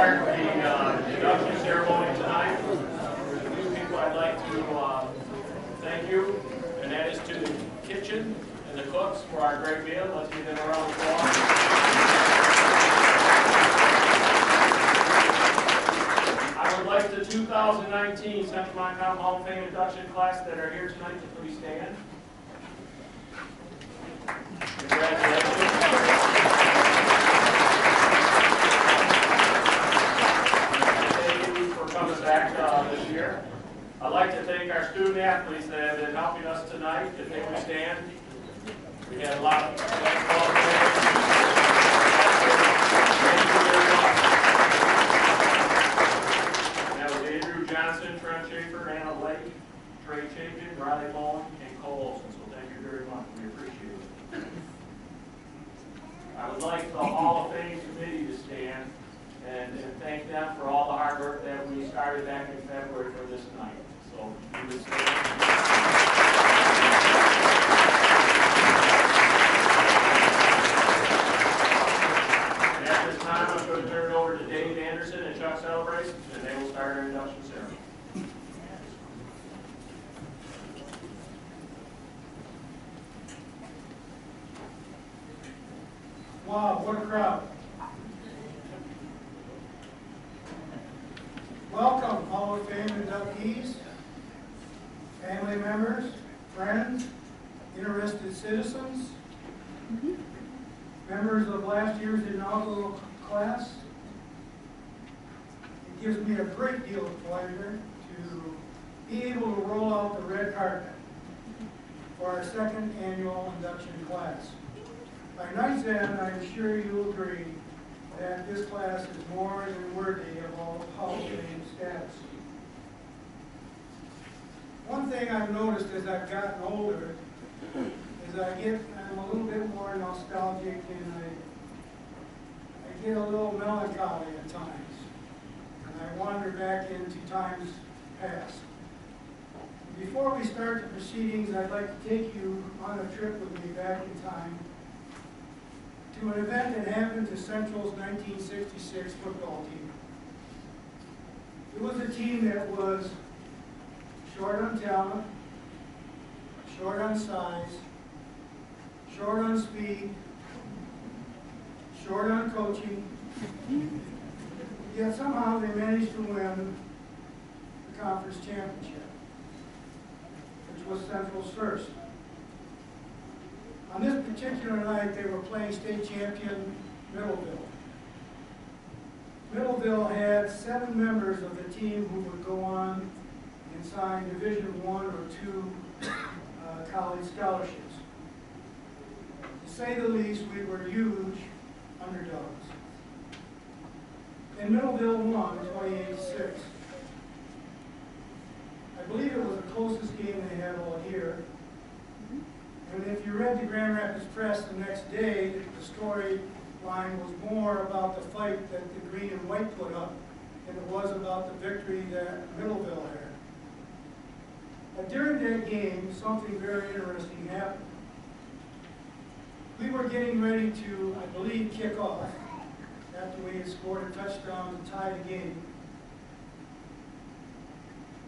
start the induction ceremony tonight. There's a few people I'd like to thank you, and that is to the kitchen and the cooks for our great meal. Let's give them a round of applause. I would like the 2019 Central Montcalm Hall of Fame induction class that are here tonight to please stand. Congratulations. Thank you for coming back this year. I'd like to thank our student athletes that have been helping us tonight. If they would stand. We had a lot of basketball players. That was Andrew Johnson, Trent Schaefer, Anna Lake, Trey Chapin, Riley Bowen, and Cole Olson. So thank you very much. We appreciate it. I would like the Hall of Fame committee to stand and thank them for all the hard work that we started back in February for this night. So you would stand. And at this time, I'm going to turn it over to Dave Anderson and Chuck Celebrates, and they will start our induction ceremony. Wow, what a crowd. Welcome, Hall of Fame inductees, family members, friends, interested citizens, members of last year's inaugural class. It gives me a great deal of pleasure to be able to roll out the red carpet for our second annual induction class. By night's end, I'm sure you'll agree that this class is more than worthy of all Hall of Fame status. One thing I've noticed as I've gotten older is I'm a little bit more nostalgic, and I get a little melancholy at times, and I wander back into times past. Before we start the proceedings, I'd like to take you on a trip with me back in time to an event that happened to Central's 1966 football team. It was a team that was short on talent, short on size, short on speed, short on coaching, yet somehow they managed to win the conference championship, which was Central's first. On this particular night, they were playing state champion Middleville. Middleville had 7 members of the team who would go on and sign Division I or II college scholarships. To say the least, we were huge underdogs. And Middleville won 28-6. I believe it was the closest game they had all year. And if you read the Grand Rapids Press the next day, the storyline was more about the fight that the green and white put up than it was about the victory that Middleville had. But during that game, something very interesting happened. We were getting ready to, I believe, kick off after we had scored a touchdown to tie the game.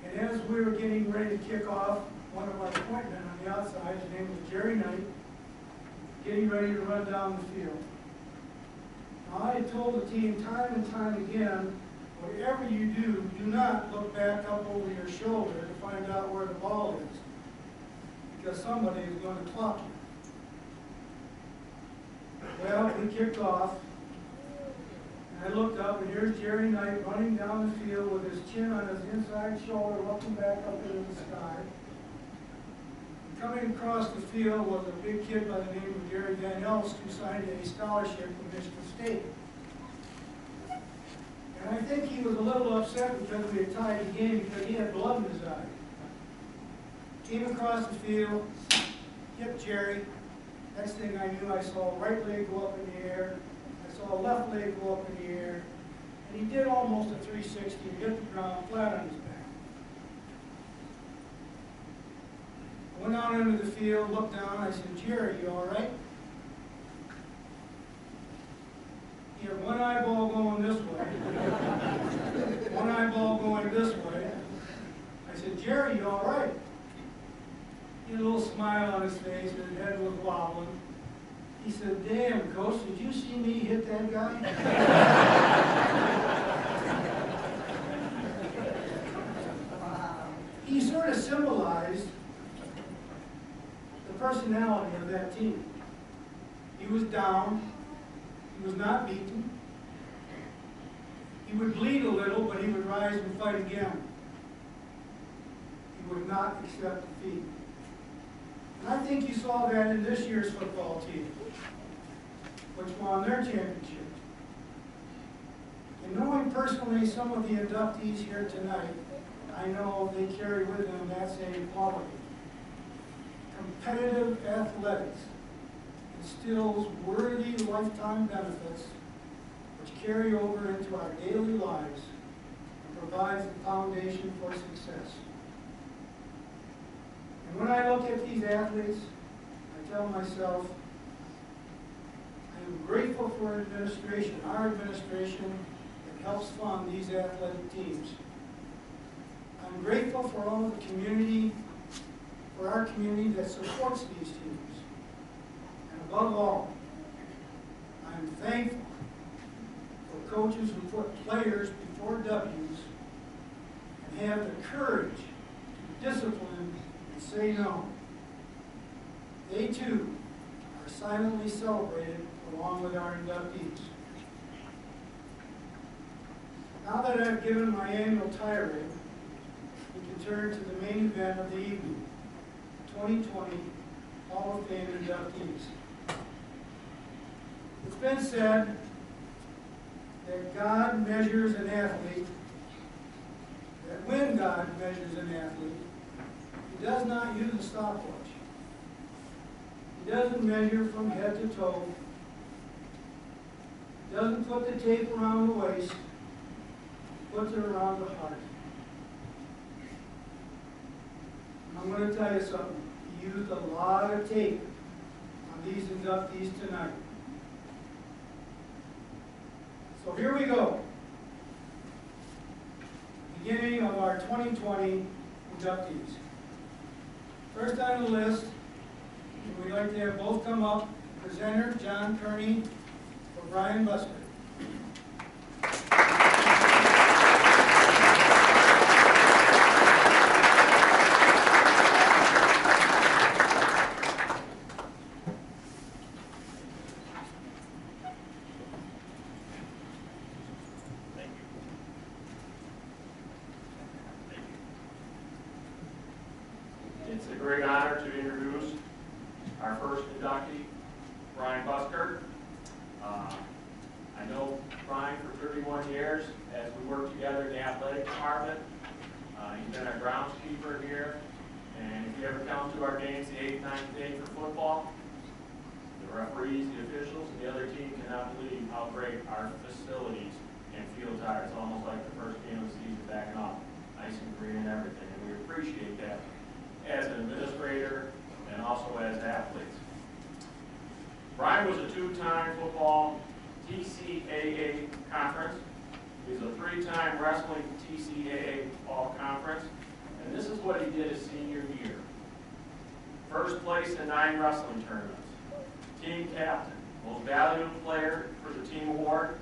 And as we were getting ready to kick off, one of our point men on the outside, his name was Jerry Knight, getting ready to run down the field. Now, I had told the team time and time again, whatever you do, do not look back up over your shoulder to find out where the ball is, because somebody is going to clock you. Well, we kicked off, and I looked up, and here's Jerry Knight running down the field with his chin on his inside shoulder, looking back up into the sky. Coming across the field was a big kid by the name of Gary Van Elst, who signed a scholarship from Michigan State. And I think he was a little upset because we had tied the game because he had blood in his eye. Came across the field, hit Jerry. Next thing I knew, I saw right leg go up in the air. I saw left leg go up in the air. And he did almost a 360 and hit the ground flat on his back. Went out into the field, looked down, I said, Jerry, you all right? He had one eyeball going this way. Jerry, you all right? He had a little smile on his face, and his head was wobbling. He said, damn, Coach, did you see me hit that guy? He sort of symbolized the personality of that team. He was down. He was not beaten. He would bleed a little, but he would rise and fight again. He would not accept defeat. And I think you saw that in this year's football team, which won their championship. And knowing personally some of the inductees here tonight, I know they carry with them that same quality. Competitive athletics instills worthy lifetime benefits which carry over into our daily lives and provides the foundation for success. And when I look at these athletes, I tell myself, I am grateful for administration, our administration that helps fund these athletic teams. I'm grateful for all the community, for our community that supports these teams. And above all, I'm thankful for coaches who put players before W's and have the courage to discipline and say no. They too are silently celebrated along with our inductees. Now that I've given my annual tirade, we can turn to the main event of the evening, 2020 Hall of Fame inductees. It's been said that God measures an athlete, that when God measures an athlete, He does not use a stopwatch. He doesn't measure from head to toe. He doesn't put the tape around the waist. He puts it around the heart. I'm going to tell you something. He used a lot of tape on these inductees tonight. So here we go. Beginning of our 2020 inductees. First on the list, we'd like to have both come up. Presenter John Kearney for Brian Busker. It's a great honor to introduce our first inductee, Brian Busker. I know Brian for 31 years as we work together in the athletic department. He's been our groundskeeper here, and if you ever come to our games, the 8th, 9th day for football, the referees, the officials, and the other team cannot believe how great our facilities and fields are. It's almost like the first game of the season backing off, nice and green and everything, and we appreciate that as an administrator and also as athletes. Brian was a 2-time football TCAA conference. He's a 3-time wrestling TCAA all-conference. And this is what he did his senior year. First place in 9 wrestling tournaments. Team captain, most valuable player for the team award,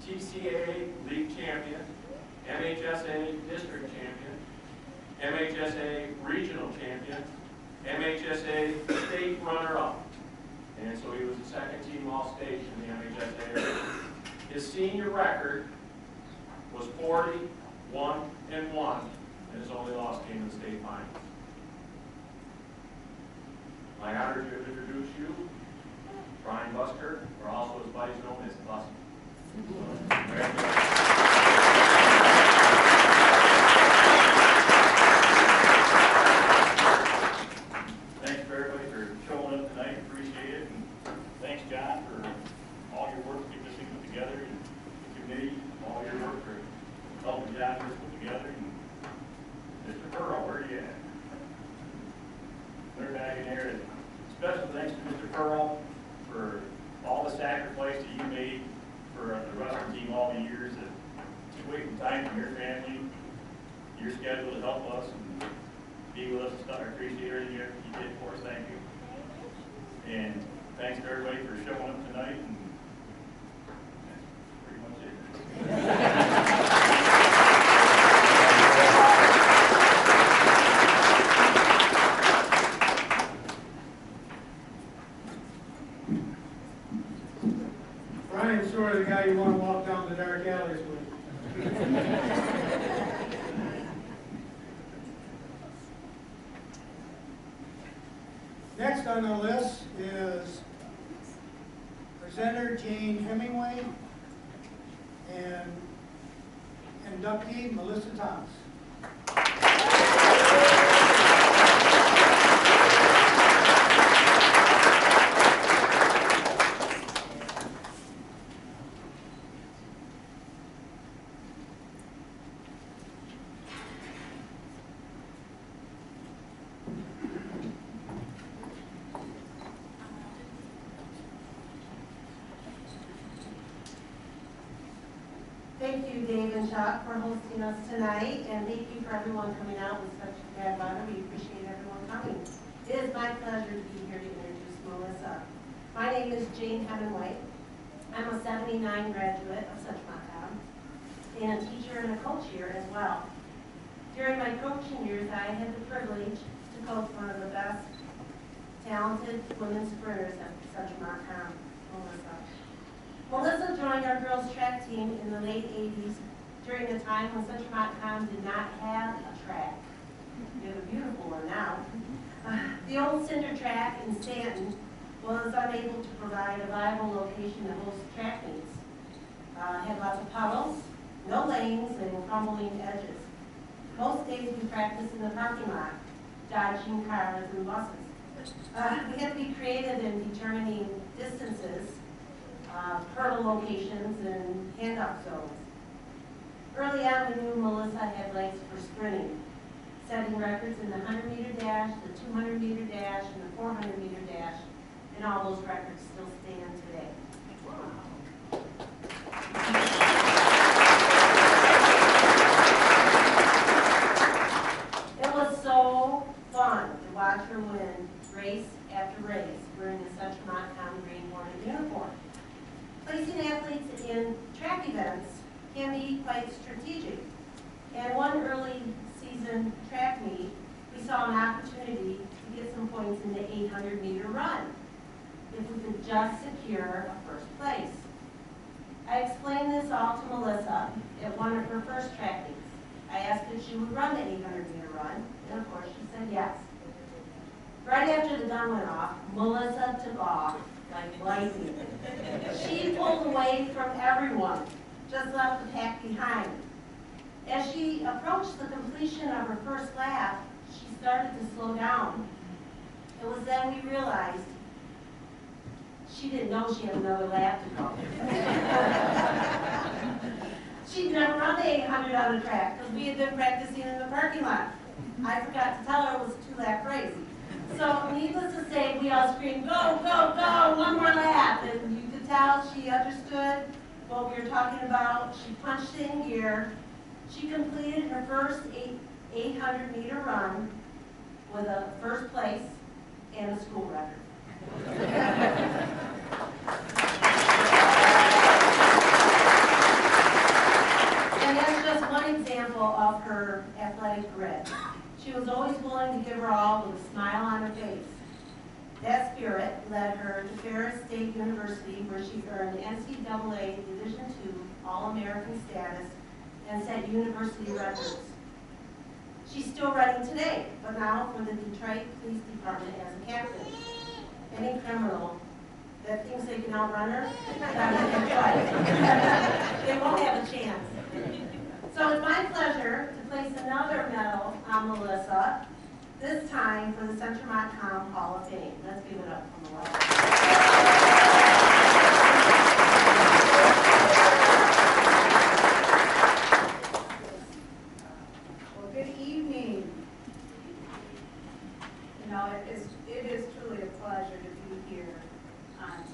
TCAA league champion, MHSA district champion, MHSA regional champion, MHSA state runner-up. And so he was the second team all-state in the MHSA area. His senior record was 40-1-1, and his only loss came in the state finals. My honor to introduce you, Brian Busker, or also his buddies known as Bus. Thanks for everybody for showing up tonight. Appreciate it. And thanks, John, for all your work to get this thing put together, and the committee, all your work for helping John get this put together. And Mr. Pearl, where are you at? They're back in there. And special thanks to Mr. Pearl for all the sacrifice that you made for the wrestling team all the years, that took away from time from your family, your schedule to help us. And be with us. I appreciate everything you did for us. Thank you. And thanks to everybody for showing up tonight. And that's pretty much it. Brian's sort of the guy you want to walk down the dark alleys with. Next on the list is presenter Jane Hemingway and inductee Melissa Thomas. Thank you, Dave and Chuck, for hosting us tonight, and thank you for everyone coming out with such bad weather. We appreciate everyone coming. It is my pleasure to be here to introduce Melissa. My name is Jane Hemingway. I'm a '79 graduate of such Montcalm, and a teacher and a coach here as well. During my coaching years, I had the privilege to coach one of the best talented women sprinters at such Montcalm, Melissa. Melissa joined our girls track team in the late 80s during a time when Central Montcalm did not have a track. We have a beautiful one now. The old cinder track in Stanton was unable to provide a viable location to host track meets. Had lots of puddles, no lanes, and crumbling edges. Most days we practiced in the parking lot, dodging cars and buses. We had to be creative in determining distances, hurdle locations, and hand-up zones. Early on, we knew Melissa had legs for sprinting, setting records in the 100-meter dash, the 200-meter dash, and the 400-meter dash, and all those records still stand today. It was so fun to watch her win race after race wearing the Central Montcalm Green Hornet uniform. Placing athletes in track events can be quite strategic. And one early season track meet, we saw an opportunity to get some points in the 800-meter run if we could just secure a first place. I explained this all to Melissa at one of her first track meets. I asked if she would run the 800-meter run, and of course she said yes. Right after the gun went off, Melissa took off like lightning. She pulled away from everyone, just left the pack behind. As she approached the completion of her first lap, she started to slow down. It was then we realized she didn't know she had another lap to go. She'd never run the 800 on the track because we had been practicing in the parking lot. I forgot to tell her it was a 2-lap race. So needless to say, we all screamed, go, go, go, one more lap. And you could tell she understood what we were talking about. She punched in gear. She completed her first 800-meter run with a first place and a school record. And that's just one example of her athletic grit. She was always willing to give her all with a smile on her face. That spirit led her to Ferris State University, where she earned NCAA Division II All-American status and set university records. She's still running today, but now for the Detroit Police Department as a captain. Any criminal that thinks they can outrun her, they won't have a chance. So it's my pleasure to place another medal on Melissa, this time for the Central Montcalm Hall of Fame. Let's give it up for Melissa. Well, good evening. You know, it is truly a pleasure to be here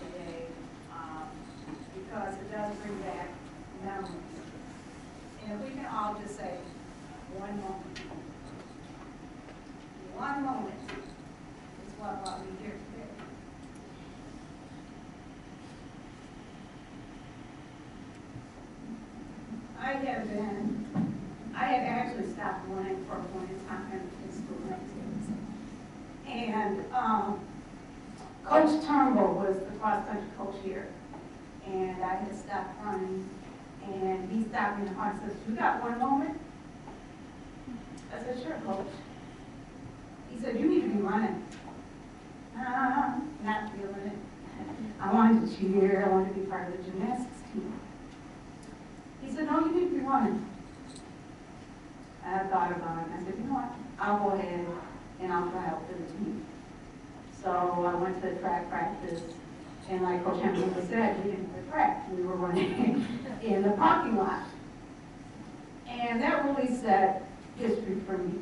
today because it does bring back memories. And if we can all just say one moment. one moment is what brought me here today. I had actually stopped running for a point in time in school activities. And Coach Turnbull was the cross-country coach here. And I had stopped running. And he stopped me in the heart and says, "You got one moment?" I said, "Sure, Coach." He said, "You need to be running." Not feeling it. I wanted to cheer. I wanted to be part of the gymnastics team. He said, "No, you need to be running." I thought about it, and I said, "You know what? I'll go ahead and I'll try out for the team." So I went to the track practice, and like Coach Hamilton said, we didn't have track. We were running in the parking lot. And that really set history for me,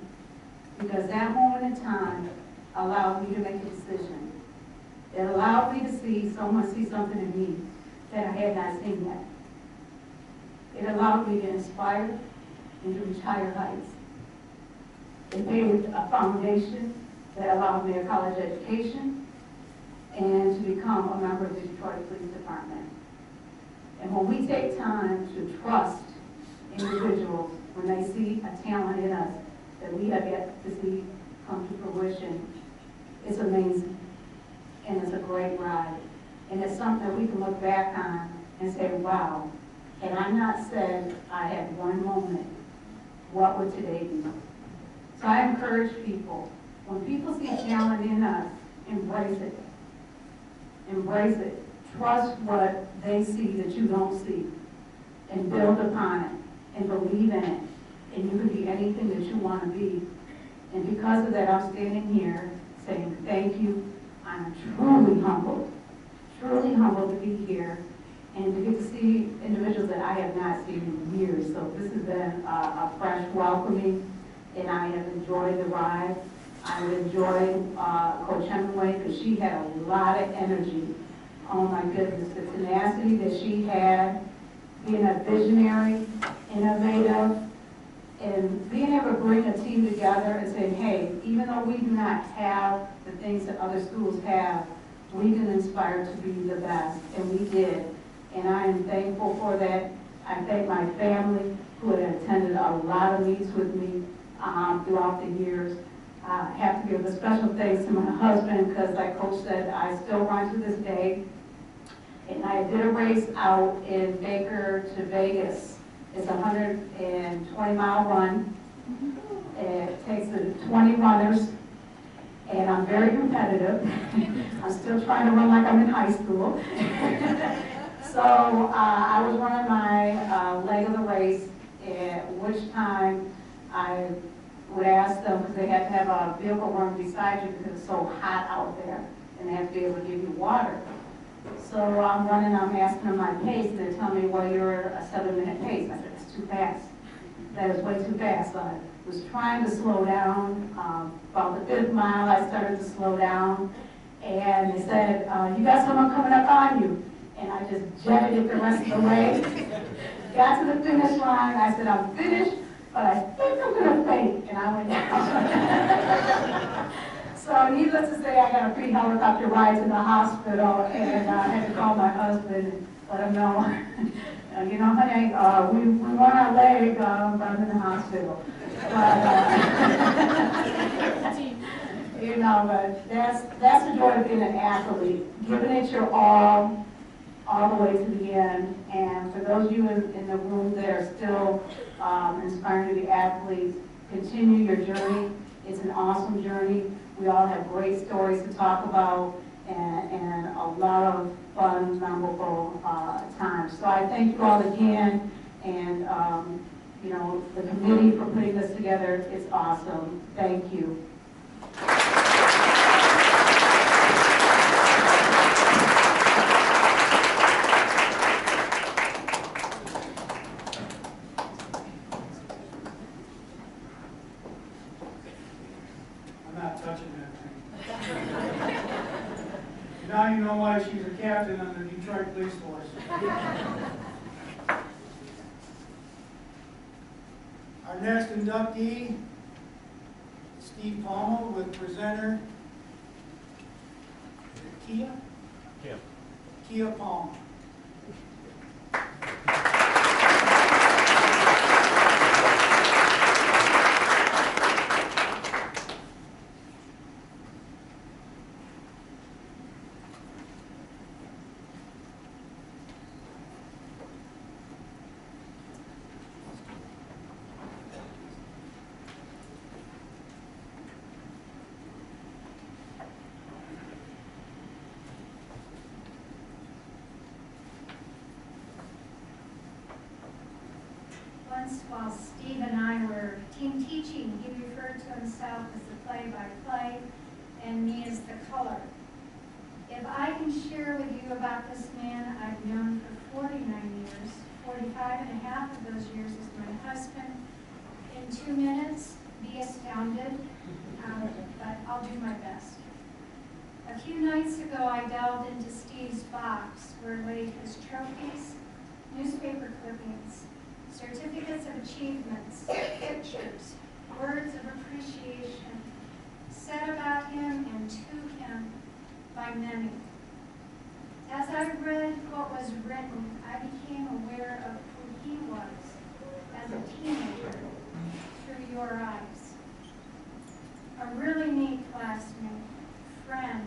because that moment in time allowed me to make a decision. It allowed me to see someone see something in me that I had not seen yet. It allowed me to inspire and to reach higher heights. It paved a foundation that allowed me a college education and to become a member of the Detroit Police Department. And when we take time to trust individuals, when they see a talent in us that we have yet to see come to fruition, it's amazing. And it's a great ride. And it's something that we can look back on and say, wow, had I not said I had one moment, what would today be? So I encourage people, when people see talent in us, embrace it. Embrace it. Trust what they see that you don't see. And build upon it. And believe in it. And you can be anything that you want to be. And because of that, I'm standing here saying thank you. I'm truly humbled to be here and to get to see individuals that I have not seen in years. So this has been a fresh welcoming, and I have enjoyed the ride. I've enjoyed Coach Hemingway, because she had a lot of energy. Oh my goodness, the tenacity that she had, being a visionary, innovative, and being able to bring a team together and say, hey, even though we do not have the things that other schools have, we can inspire to be the best, and we did. And I am thankful for that. I thank my family who had attended a lot of meets with me throughout the years. I have to give a special thanks to my husband, because like Coach said, I still run to this day. And I did a race out in Baker to Vegas. It's a 120-mile run. It takes 20 runners, and I'm very competitive. I'm still trying to run like I'm in high school. So I was running my leg of the race, at which time I would ask them, because they had to have a vehicle run beside you because it's so hot out there, and they have to be able to give you water. So I'm running, I'm asking them my pace, and they tell me, well, you're a 7-minute pace. I said, it's too fast. That is way too fast. So I was trying to slow down. About the 5th mile, I started to slow down, and they said, you got someone coming up on you. And I just jetted it the rest of the way. Got to the finish line. I said, I'm finished, but I think I'm going to faint. And I went down. So needless to say, I got a free helicopter ride to the hospital, and I had to call my husband and let him know, you know, honey, we want our leg, but I'm in the hospital. But, you know, but that's the joy of being an athlete, giving it your all the way to the end. And for those of you in the room that are still inspiring to be athletes, continue your journey. It's an awesome journey. We all have great stories to talk about, and a lot of fun, memorable times. So I thank you all again, and you know, the committee for putting this together. It's awesome. Thank you. Now you know why she's a captain on the Detroit Police Force. Our next inductee is Steve Palmer with presenter Kia? Kia Palmer. Once, while Steve and I were team teaching, he referred to himself as the play-by-play and me as the color. If I can share with you about this man I've known for 49 years, 45 and a half of those years as my husband, in 2 minutes, be astounded, but I'll do my best. A few nights ago, I delved into Steve's box where lay his trophies, newspaper clippings, certificates of achievements, pictures, words of appreciation, said about him and to him by many. As I read what was written, I became aware of who he was as a teenager through your eyes. A really neat classmate, friend,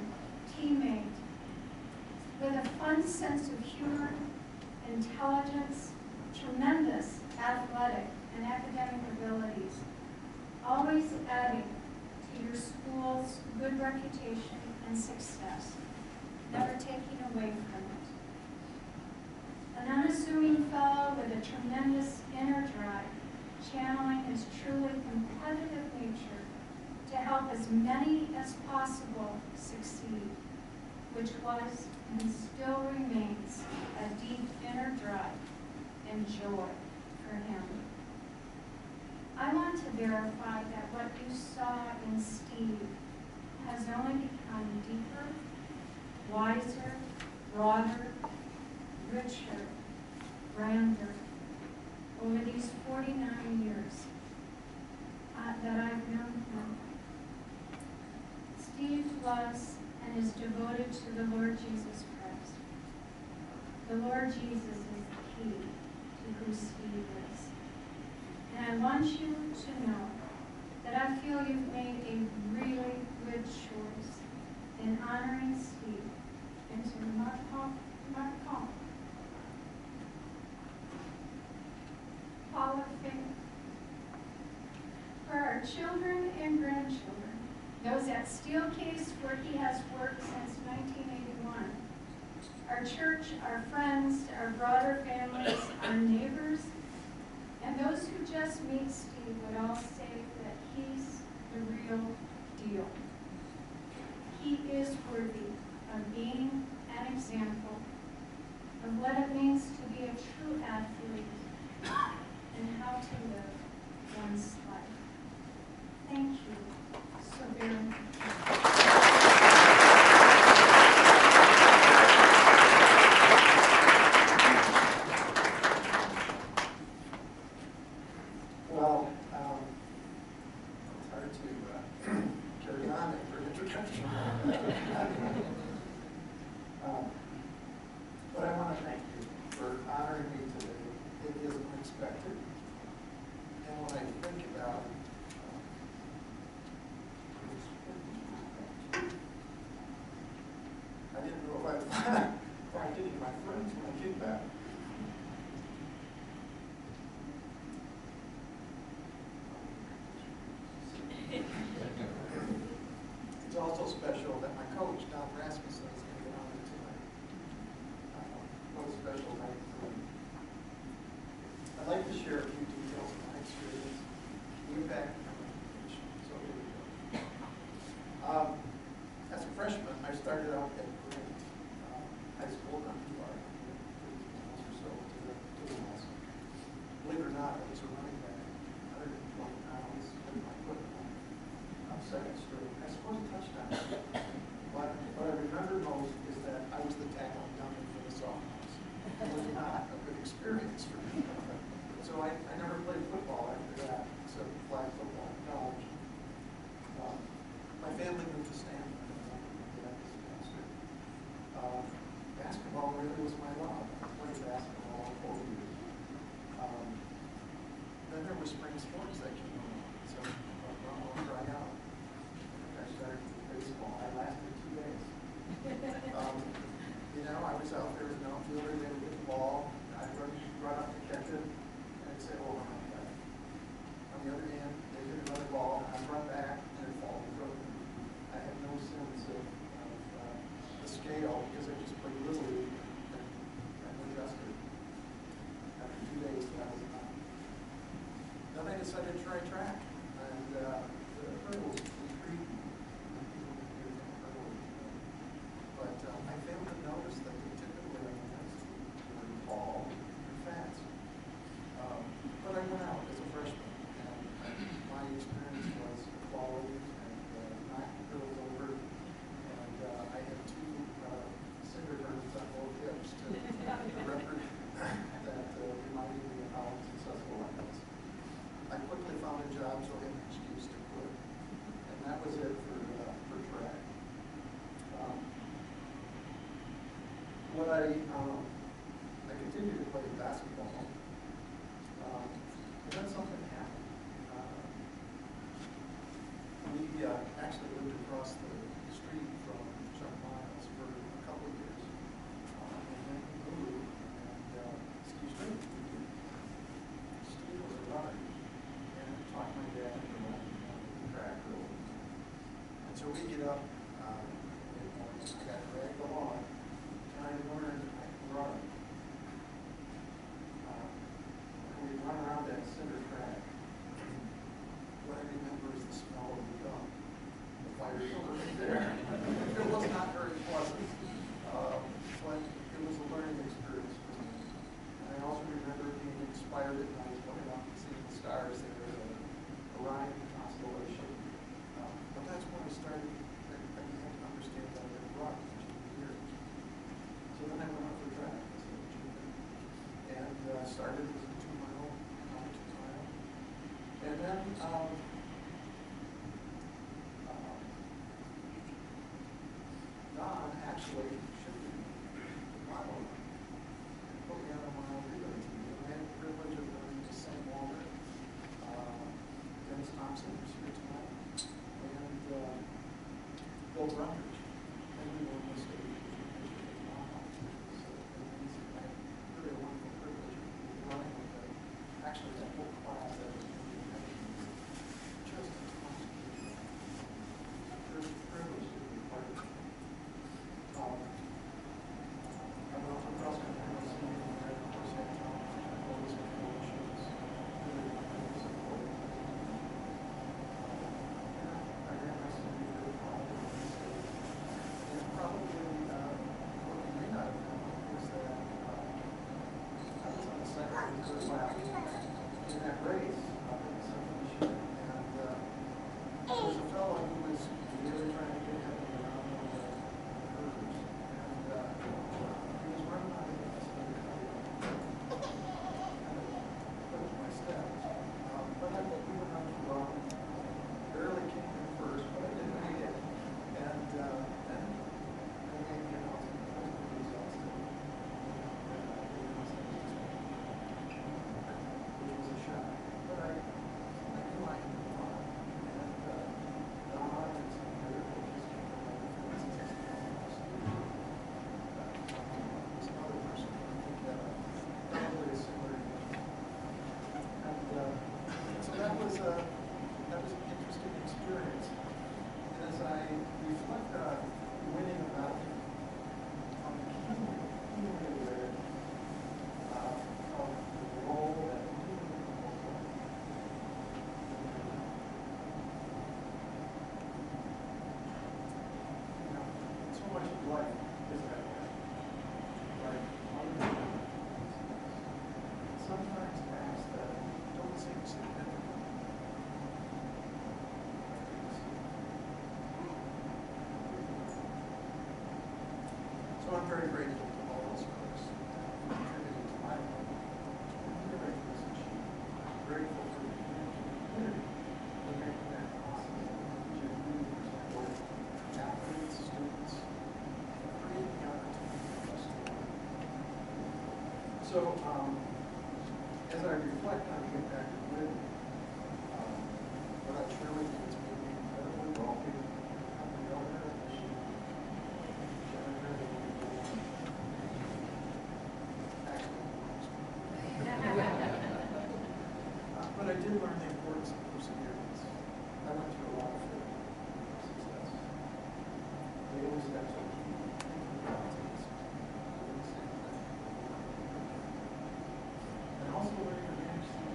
teammate, with a fun sense of humor, intelligence, tremendous athletic and academic abilities, always adding to your school's good reputation and success, never taking away from it. An unassuming fellow with a tremendous inner drive, channeling his truly competitive nature to help as many as possible succeed, which was and still remains a deep inner drive and joy for him. I want to verify that what you saw in Steve has only become deeper, wiser, broader, richer, grander over these 49 years that I've known him. Steve loves and is devoted to the Lord Jesus Christ. The Lord Jesus is the key to who Steve is. And I want you to know that I feel you've made a really good choice in honoring Steve into Montcalm Hall of Fame. For our children and grandchildren, those at Steelcase where he has worked since 1981, our church, our friends, our broader families, our neighbors, and those who just meet Steve would all say that he's the real deal. He is worthy of being an example of what it means to be a true athlete and how to live one's life. Thank you so very much. Well, it's hard to carry on after an introduction. But I want to thank you for honoring me today. It is unexpected. And when I think about I didn't know if I'd getting my friends when I get back. It's also special that my coach, Don Rasmussen, is going to get on there tonight. What a special night for me. I'd like to share a few details of my experience, the impact of my education. So here we go. As a freshman, I started out at Grant High School, not too far, 50 miles or so to the west. Believe it or not, I was a running back, 120 pounds, with my foot on second string. I scored a touchdown. But what I remember most is that I was the tackling dummy for the sophomores. It was not a good experience for me. So I never played football after that, except flag football in college. decided to try track. And the hurdles intrigued me. But I failed to notice that they typically on the men's team were tall and fast. But I went out as a freshman, and my experience was quality and knocked the girls over. And I had 2 cinder burns on both hips to the record that reminded me of how successful I was. I quickly found a job, so I had an excuse to quit. And that was it for track. I continued to play basketball. And then something happened. We actually lived across the street from Chuck Miles for a couple of years. And then we moved, and Steve was a runner. And I talked my dad into running the track early. And so we get up, I got dragged along, and I learned I could run. We run around that cinder track. What I remember is the smell of the gum. The fire burning there. It was not very pleasant, but it was a learning experience for me. And I also remember being inspired at night, looking up and seeing the stars there, the Orion constellation. But that's when I started, I began to understand that I had run for 2 years. So then I went out for track as a junior, and started as a 2-mile, and then Don actually shifted me to mile and put me on a mile relay team. And I had the privilege of running to St. Walter, Dennis Thompson was here tonight, and Bill Brundage, and we won the state. Really a wonderful privilege of running with them. Actually, that whole class that was just a privilege to be part of it. I went to cross country with senior year, of course, I had always been coaches, really wonderful support. I ran my senior year with and probably what you may not have known is that I was on the second or third lap in that race up in the Central Michigan, and there was a fellow who was really trying to get him around one of the curves, and he was running on the kind of put my steps, but I think we were not too long. Barely came in first, but I didn't make it, and then I made the announcement that I was exhausted. Which was a shock, but I knew I had to run, and Don and some of the other coaches came to my defense and said, this other person I think had probably a similar issue. And so that was an interesting experience. And as I reflect on winning a medal, I'm keenly aware of the role that so much of life is that way. Like, sometimes acts that don't seem significant. So I'm very grateful to all those folks who contributed to my life. I'm grateful for the community for making that possible. Athletes, students, creating the opportunity for us to learn. So as I reflect on the impact of living, what I share with you is made me incredibly wealthy. I'm the owner of the but I did learn the importance of perseverance. I went through a lot of failure for success. Daily steps are key. And also learning to manage the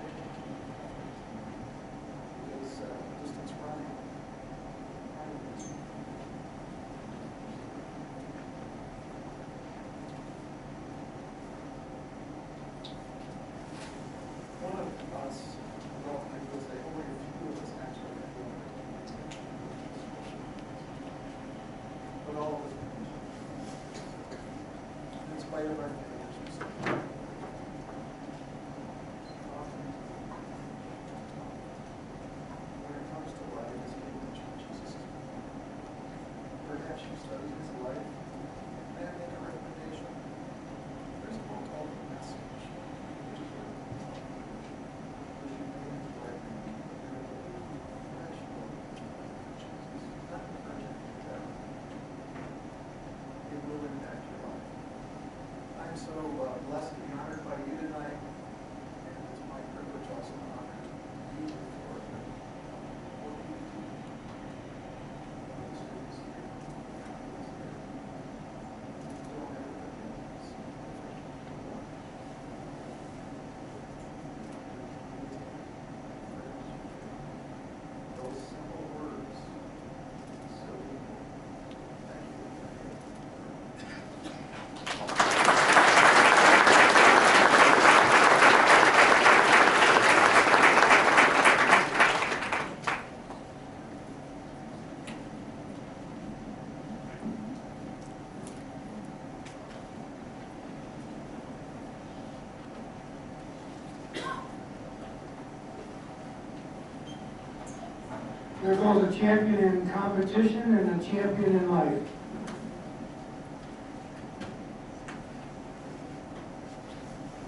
There goes a champion in competition and a champion in life.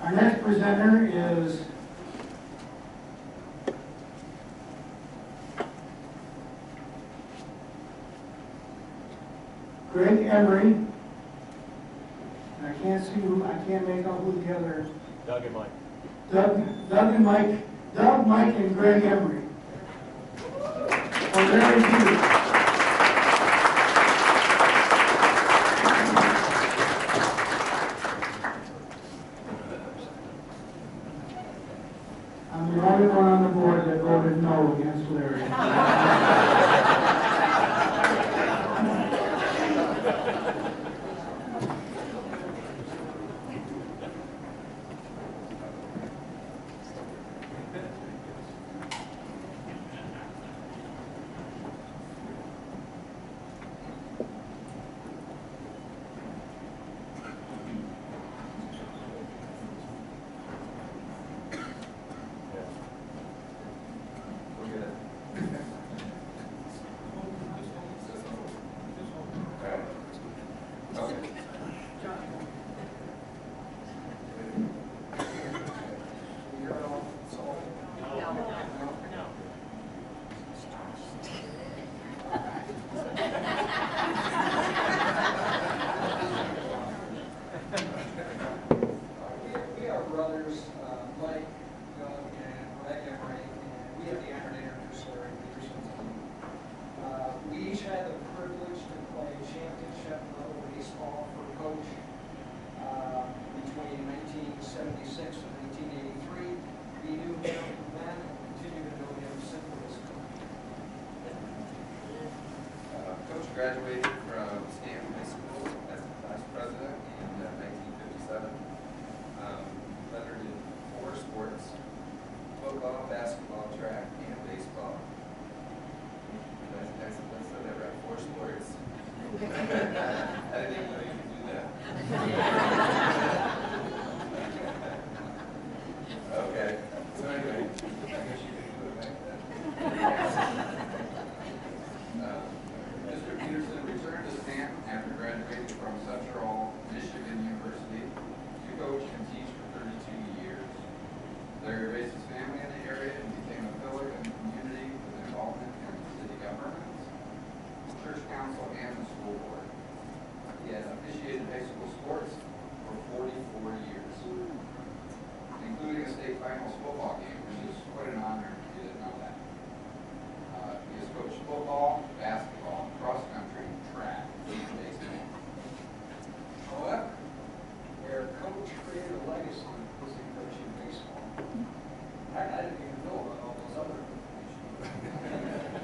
Our next presenter is Greg Emery. And I can't see who, I can't make out who the other. Doug and Mike. Doug and Mike, Doug, Mike, and Greg Emery. Or Larry Peters. I'm the only one on the board that voted no against Larry. Graduated from Stanton High School as the class president in 1957. Lettered in 4 sports: football, basketball, track, and baseball. I said that right, 4 sports. I didn't even know you could do that. Okay, so anyway, I guess you can do it back then. Mr. Peterson returned to Stanton after graduating from Central Michigan University to coach and teach for 32 years. Larry raised his family in the area and became a pillar in the community with involvement in city government, church council, and the school board. He has officiated high school sports for 44 years, including a state finals football game, which is quite an honor if you didn't know that. He has coached football, basketball, cross country, track, and baseball. However, where Coach created a legacy was in coaching baseball. I didn't even know about all those other information.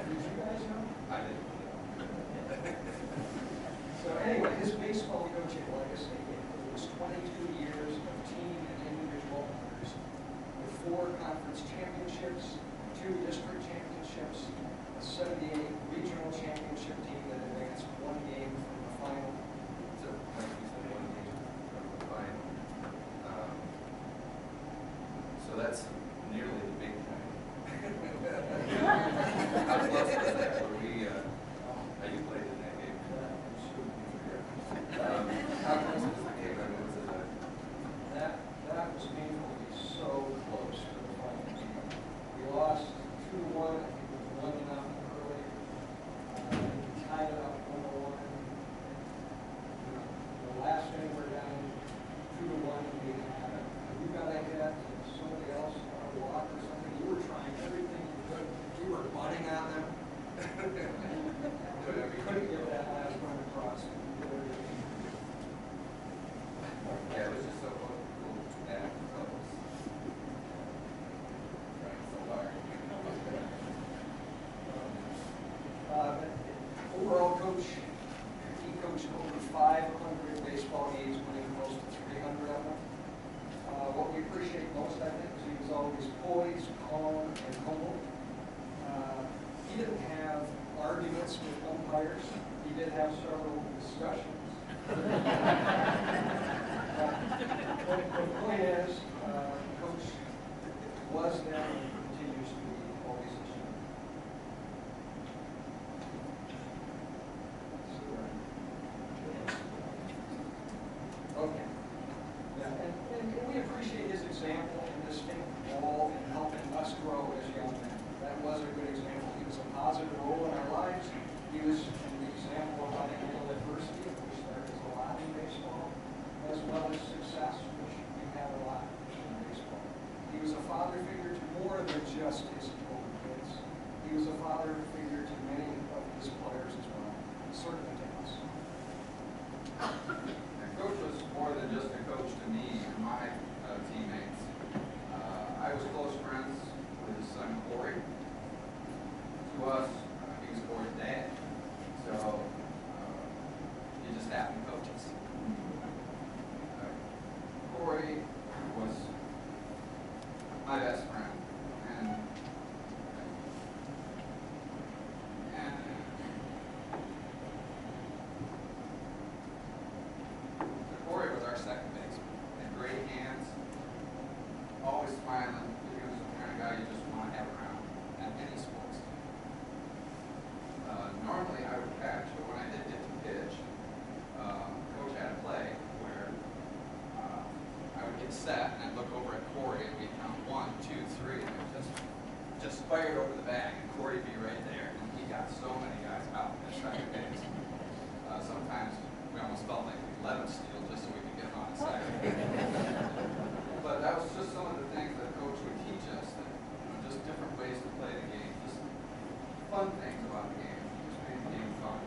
Did you guys know? I didn't know. So anyway, his baseball coaching legacy includes 22 years of team and individual honors, with 4 conference championships, 2 district championships, a 78 regional championship team that advanced 1 game from the final. So, like you said, 1 game from the final. So that's nearly the big time. How close was that? Were we, you played in that game? How close was the game? I mean, was it That was painfully so close to the final game. We lost 2-1, I think it was 1-0 early. We tied it up 1-1. The last game we're down 2-1, we got ahead, somebody else blocked or something. You were trying everything you could. We were butting on them. We couldn't get that last one across. Yeah, it was just so cool and close. Right, so far. Overall coach, he coached over 500 baseball games, winning close to 300 of them. What we appreciate most, I think, is he was always poised, calm, and humble. He didn't have arguments with umpires. He did have several discussions. The point is, Coach was then and continues to be always a student. than just his kids. He was a father figure to many of his players as well, certainly to us. And Coach was more than just a coach to me and my teammates. I was close friends with his son Corey. To us, he was Corey's dad. So he just happened to coach us. Corey was my best friend. And Corey was our second baseman. Had great hands, always smiling. He was the kind of guy you just want to have around at any sports team. Normally I would catch, but when I did get to pitch, Coach had a play where I would get set and I'd look over at Corey and we'd count 1, 2, 3, and I'd just fired over the bag and Corey'd be right there. And he got so many guys out in second base. Sometimes we almost felt like we let him steal just so we could get him on second. But that was just some of the things that Coach would teach us, that just different ways to play the game, just fun things about the game, just made the game fun.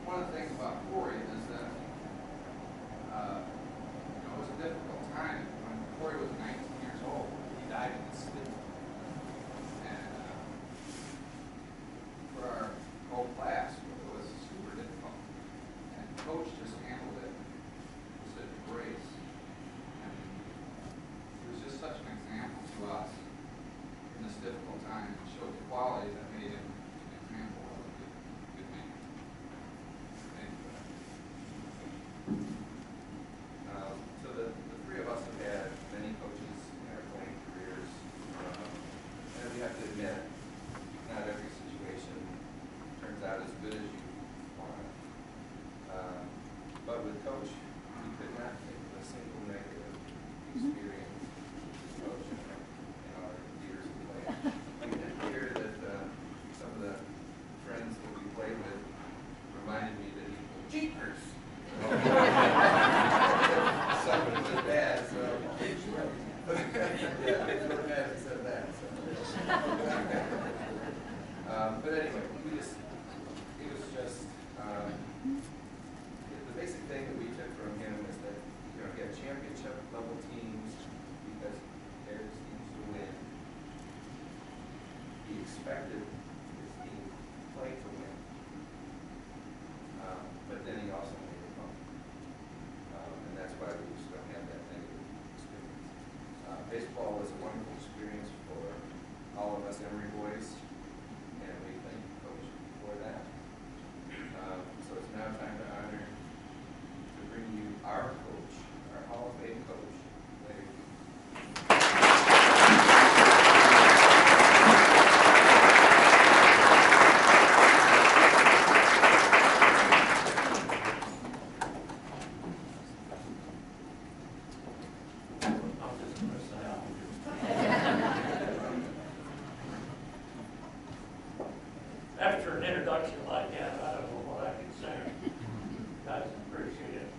One of the things about Corey is that it was a difficult time. When Corey was 19 years old, he died in his sleep. And for our whole class, it was super difficult. And Coach just handled it with such grace. And he was just such an example to us in this difficult time. It showed the quality that made him an example of a good man. Thank you. So the three of us have had many coaches in our playing careers, and we have to admit, not every situation turns out as good as you want. But with Coach, we could not think of a single negative experience with Coach in our years of playing. We did hear that some of the friends that we played with reminded me that he was jeepers. Somebody was bad, so yeah, we're mad he said that. So. But anyway, it was just the basic thing that we took from him is that he had championship level teams because their teams to win. He expected his team to play to win, but then he also made it fun. And that's why we just don't have that negative experience. Baseball was a wonderful experience for all of us Emory boys, and we thank Coach for that. So it's now time to honor, to bring you our coach, our Hall of Fame coach, Larry. I'm just going to say, after an introduction like that, I don't know what I can say. Guys, appreciate it.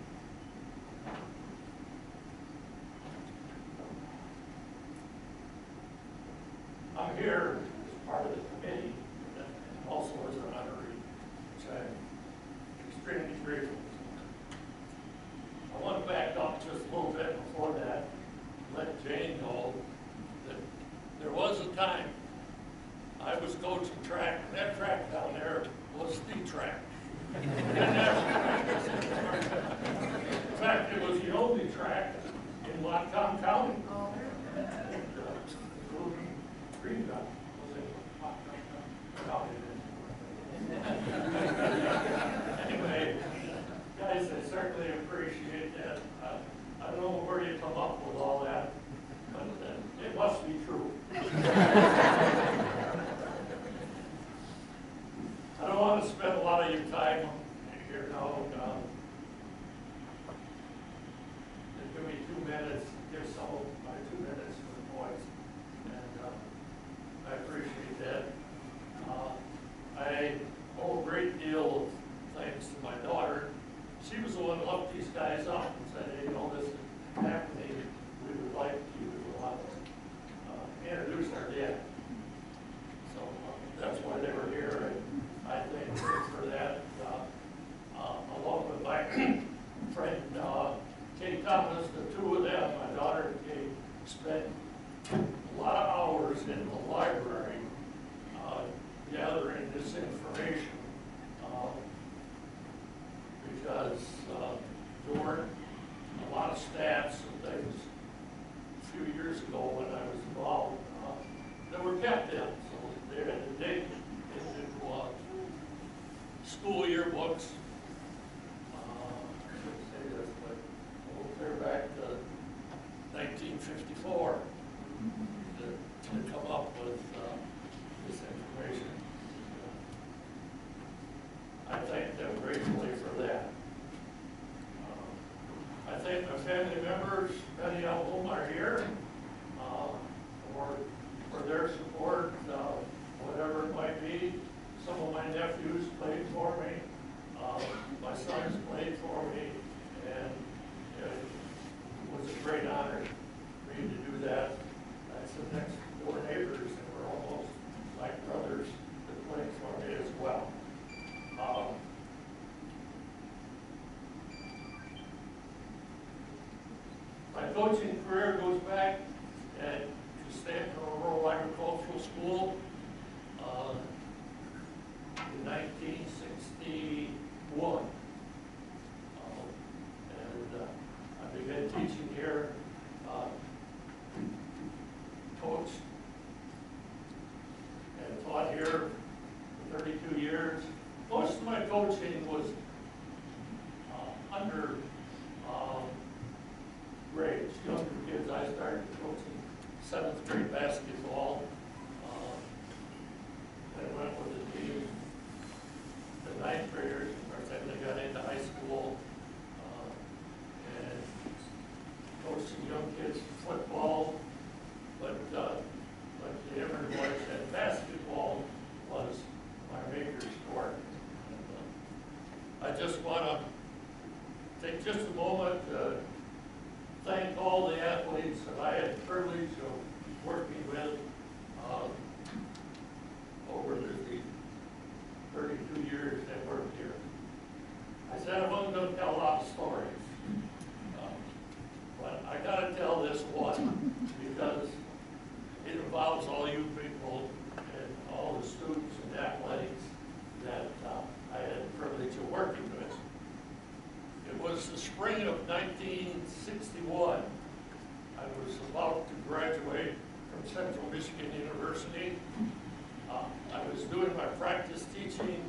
I'm here as part of the committee, and also as an honoree, which I'm extremely grateful for. I want to back up just a little bit before that, let Jane know that there was a time I was coaching track, and that track down there was the track. In fact, it was the only track in Montcalm County. Green Dot spent a lot of hours in the library gathering this information because there weren't a lot of stats and things a few years ago when I was involved that were kept in. So they had to dig into school yearbooks. I shouldn't say this, but we'll clear back to 1954 to come up with this information. I thank them gratefully for that. I thank my family members, many of whom are here, for their support, whatever it might be. Some of my nephews played for me. My sons played for me, and it was a great honor for me to do that. That's the next door neighbors, and we're almost like brothers that played for me as well. My coaching career goes back to Stanton Rural Agricultural School in 1961. I began teaching here, coached and taught here for 32 years. Most of my coaching was under grades, younger kids. I started coaching 7th grade basketball. Then went with the team, the 9th graders. Of course, then they got into high school and coached some young kids football. But like the Emerald Boys said, basketball was my major sport. And, I just want to take just a moment to thank all the athletes that I had the privilege of working with over the 32 years I worked here. I said I wasn't going to tell a lot of stories, but I got to tell this one because it involves all you people and all the students and athletes that I had the privilege of working with. It was the spring of 1961. I was about to graduate from Central Michigan University. I was doing my practice teaching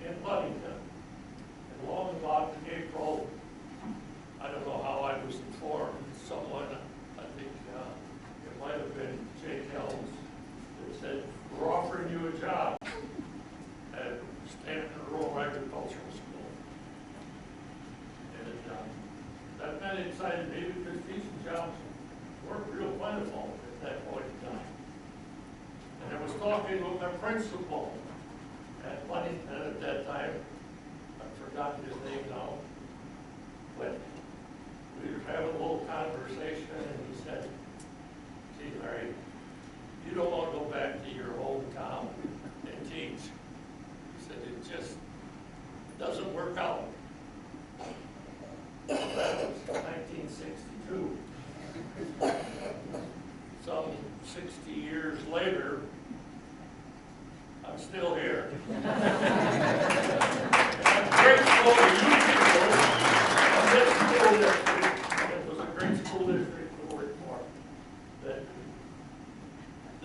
in Ludington. And long about April, I don't know how I was informed, someone, I think it might have been Jake Helms, that said, we're offering you a job at Stanton Rural Agricultural School. And that kind of excited me because teaching jobs weren't real plentiful at that point in time. And I was talking with my principal at Ludington at that time. I've forgotten his name now. But we were having a little conversation and he said, gee, Larry, you don't want to go back to your hometown and teach. He said, it just doesn't work out. That was 1962. Some 60 years later, I'm still here. And I'm grateful to you people of this school district. It was a great school district to work for.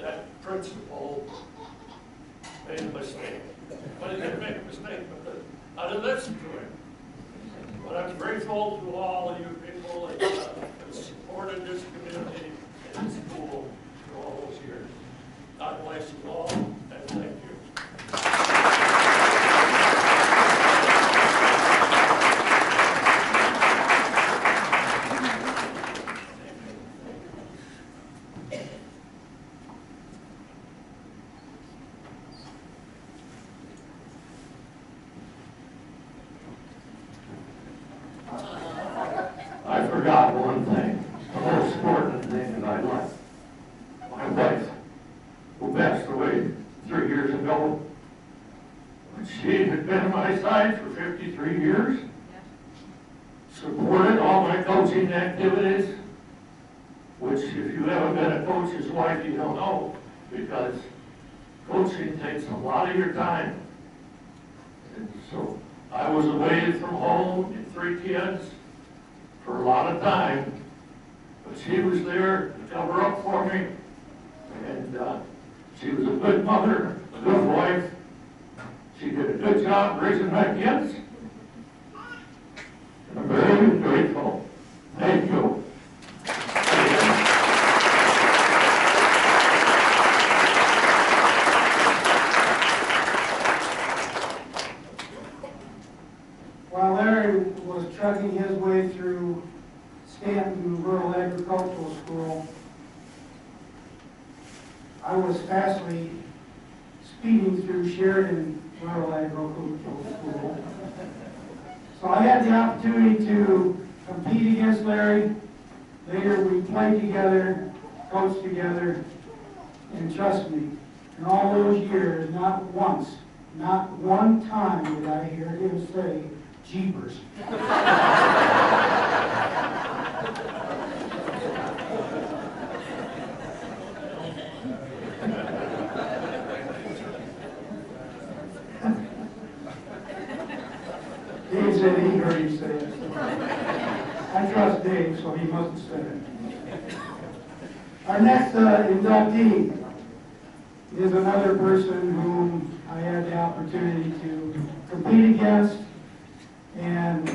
That principal made a mistake. But he didn't make a mistake because I didn't listen to him. But I'm grateful to all of you people that have supported this community and this school for all those years. God bless you all, and thank you. I forgot one thing, the most important thing that I like. My wife, who passed away 3 years ago, she had been on my side for 53 years, supported all my coaching activities, which if you haven't been a coach's wife, you don't know, because coaching takes a lot of your time. And so I was away from home with 3 kids for a lot of time, but she was there to cover up for me. And she was a good mother, a good wife. She did a good job raising my kids. And I'm very grateful. Thank you. While Larry was trucking his way through Stanton Rural Agricultural School, I was fastly speeding through Sheridan Rural Agricultural School. So I had the opportunity to compete against Larry. Later we played together, coached together, and trust me, in all those years, not once, not one time did I hear him say, "Jeepers." Dave said he heard him say it. I trust Dave, so he must have said it. Our next inductee is another person whom I had the opportunity to compete against and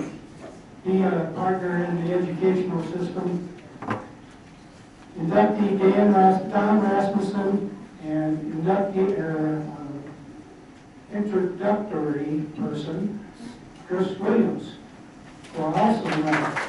be a partner in the educational system. Inductee Don Rasmussen and inductee introductory person Chris Williams, who are also members.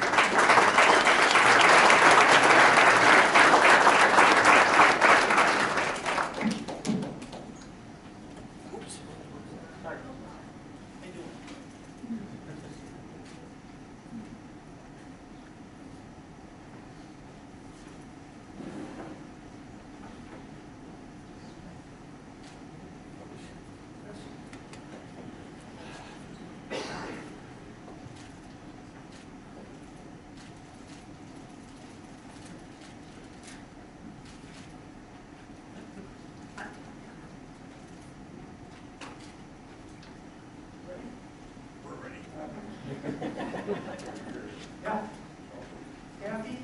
Yeah. Kathy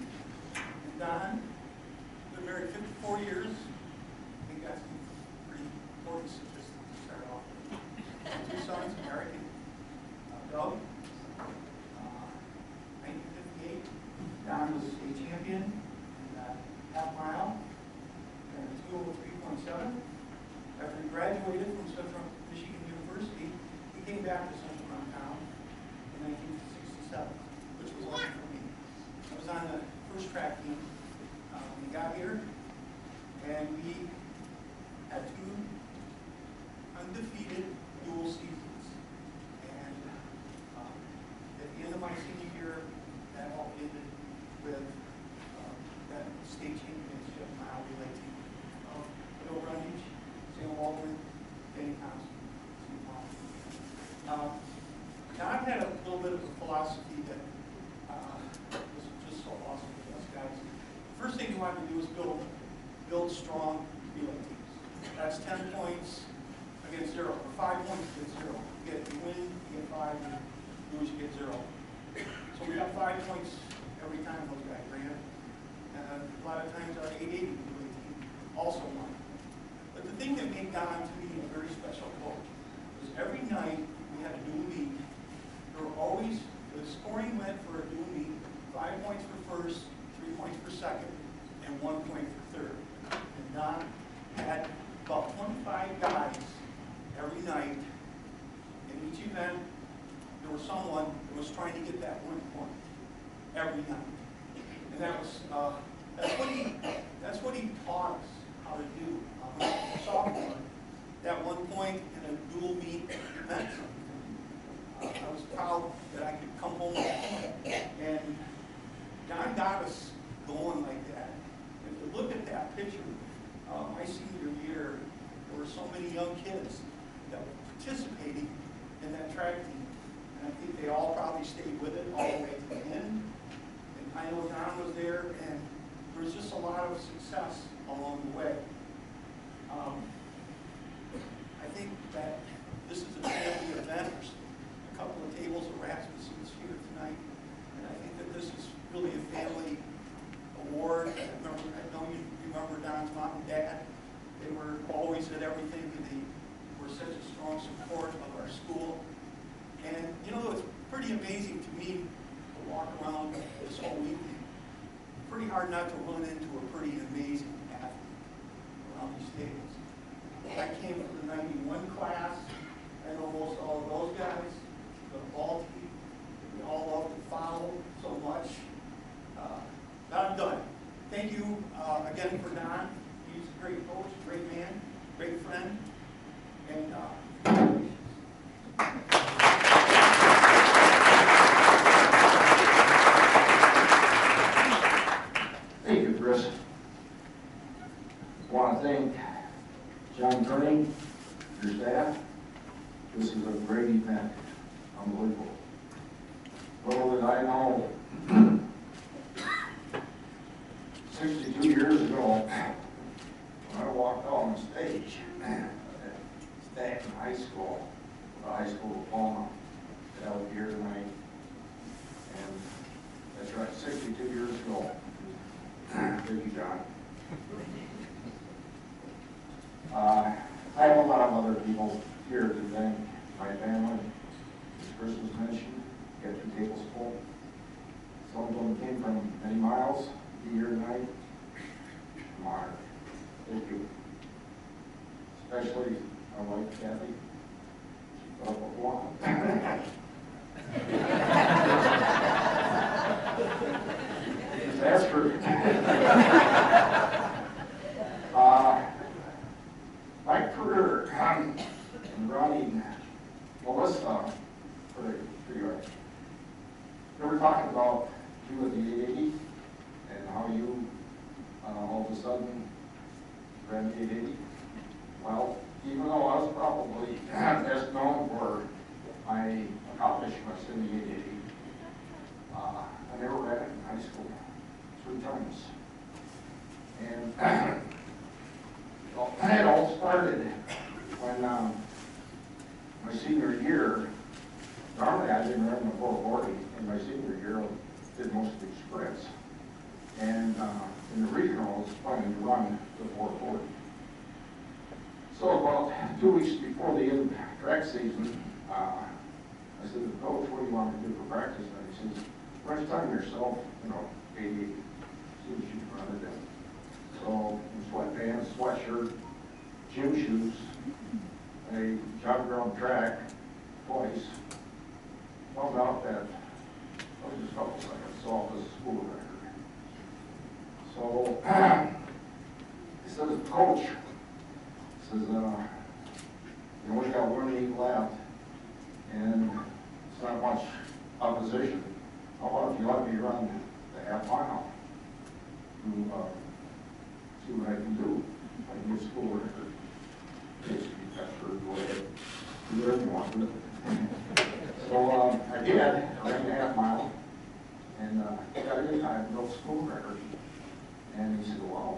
and Don, been married 54 years. We got some pretty important statistics to start off with. 2 sons, Eric and Doug. 1958, Don was a state champion in half mile and 203.7. After he graduated from Central Michigan University, he came back to Central Montcalm in 1967, which was lucky for me. I was on the first track team when we got here, and we had 2 undefeated dual seasons. And at the end of my senior year, that all ended with that state championship mile relay team of Bill Brundage, Sam Waldron, Danny Thompson, Steve Paul. Don had a little bit of a philosophy that was just so awesome with us guys. The first thing he wanted to do was build strong relay teams. That's 10 points against 0, or 5 points against 0. You win, you get 5, you lose, you get 0. So we got 5 points every time those guys ran. And a lot of times our 880 relay team also won. But the thing that made Don to me a very special coach was every night we had a dual meet. There were always, the scoring went for a dual meet, 5 points for first, 3 points for second, and 1 point for third. And Don had about 25 guys every night. In each event, there was someone that was trying to get that 1 point every night. And that was, that's what he taught us how to do. When I was a sophomore, that 1 point in a dual meet meant something. I was proud that I could come home with a point. And Don got us going like that. If you look at that picture, my senior year, there were so many young kids that were participating in that track team. And I think they all probably stayed with it all the way to the end. And I know Don was there, and there was just a lot of success along the way. I think that this is a family event. There's a couple of tables of Rasmussen's here tonight, and I think that this is really a family award. I know you remember Don's mom and dad. They were always at everything, and they were such a strong support of our school. And you know, it's pretty amazing to me to walk around this whole evening. Pretty hard not to run into a pretty amazing athlete around these tables. I came from the 91 class. I know most all of those guys, the ball team. We all love to follow so much. Now I'm done. Thank you again for Don. He's a great coach, great man, great friend, and thank you, Chris. I want to thank John Kearney, your staff. This is a great event. Unbelievable. Little did I know, 62 years ago, when I walked on the stage at Stanton High School, the high school diploma, that was here tonight. And that's right, 62 years ago. Thank you, John. I have a lot of other people here to thank. My family, as Chris was mentioned, got 2 tables full. Some of them came from many miles to be here tonight. I'm honored. Thank you. Especially my wife, Kathy. She put up with one. Just ask her. My career in running, Melissa, pretty right. We were talking about you at the 880 and how you all of a sudden ran the 880. Well, even though I was probably best known for my accomplishments in the 880, I never ran it in high school 3 times. And well, it all started when my senior year. Normally I didn't run the 440. In my senior year, I did most of the sprints. And in the regional, I was planning to run the 440. So about 2 weeks before the end of the track season, I said to the coach, what do you want me to do for practice? And he says, run time yourself, 80, see what you can run it in. So sweatpants, sweatshirt, gym shoes, I jogged around track twice. Found out that I was just a couple seconds off the school record. So he said to the coach, he says, you only got 1 8 left, and it's not much opposition. How about if you let me run the half mile? See what I can do. I can get school record. Basically, that's for go ahead. Do whatever you want to. So I did. I ran the half mile, and got a good time, no school record. And he said, wow.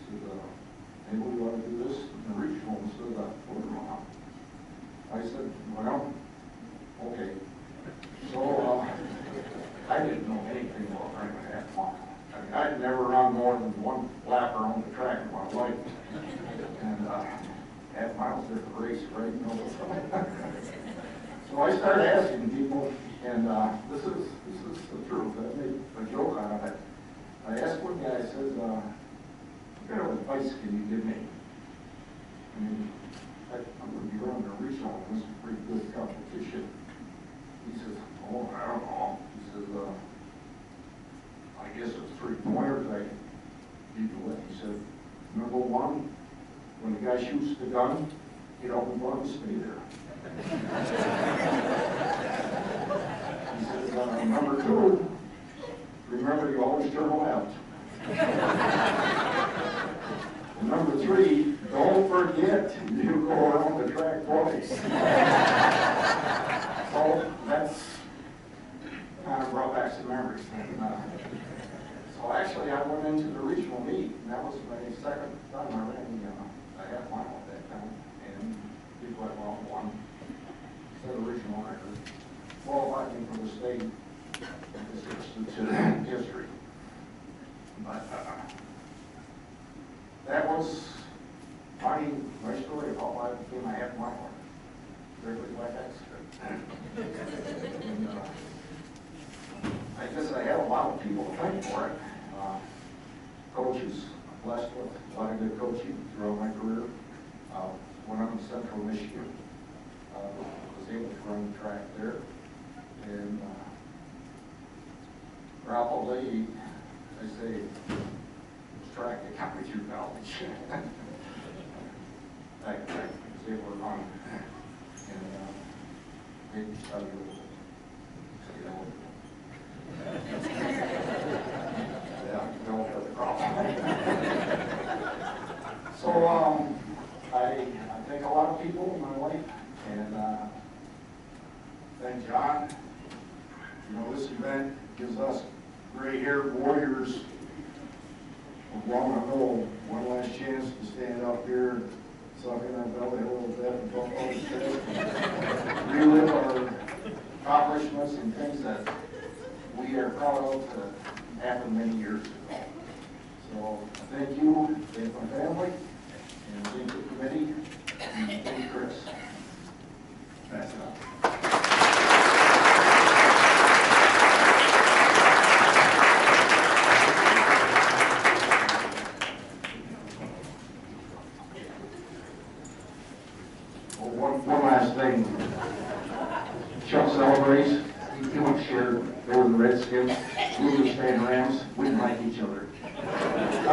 He said, maybe we ought to do this in the regional instead of the quarter mile. I said, well, okay. So I didn't know anything about running a half mile. I mean, I'd never run more than 1 lap around the track in my life. And half miles is a race, right? So I started asking people, and this is the truth. I made a joke out of it. I asked one guy, I says, what kind of advice can you give me? I mean, I'm going to be running a regional, and this is pretty good competition. He says, oh, I don't know. He says, I guess it's 3 pointers I need to let. He said, number 1, when the guy shoots the gun, get off the ball and stay there. He says, number 2, remember you always turn left. And number 3, don't forget you go around the track twice. So that's kind of brought back some memories. And, So actually, I went into the regional meet, and that was my second time I ran a half mile at that time. And people at well won, set a regional record, qualified me for the state. It's to history. But that was my story about why I became a half miler. Really by accident. And, I guess I had a lot of people to thank for it. Coaches, blessed with a lot of good coaching throughout my career. Went on to Central Michigan. Was able to run the track there. And probably, I say, track that got me through college. I was able to run and maybe study a little bit. Yeah, no further problem. So I thank a lot of people in my life, and thank John. You know, this event gives us gray-haired warriors of long ago one last chance to stand up here, suck in our belly a little bit, and talk about the shit, relive our accomplishments and things that we are proud of to happen many years ago. So thank you, thank my family, and thank the committee, and thank Chris. Pass it on. One last thing. Chuck celebrates. He won't share. They were the Redskins. We were the Span Rams. We didn't like each other. I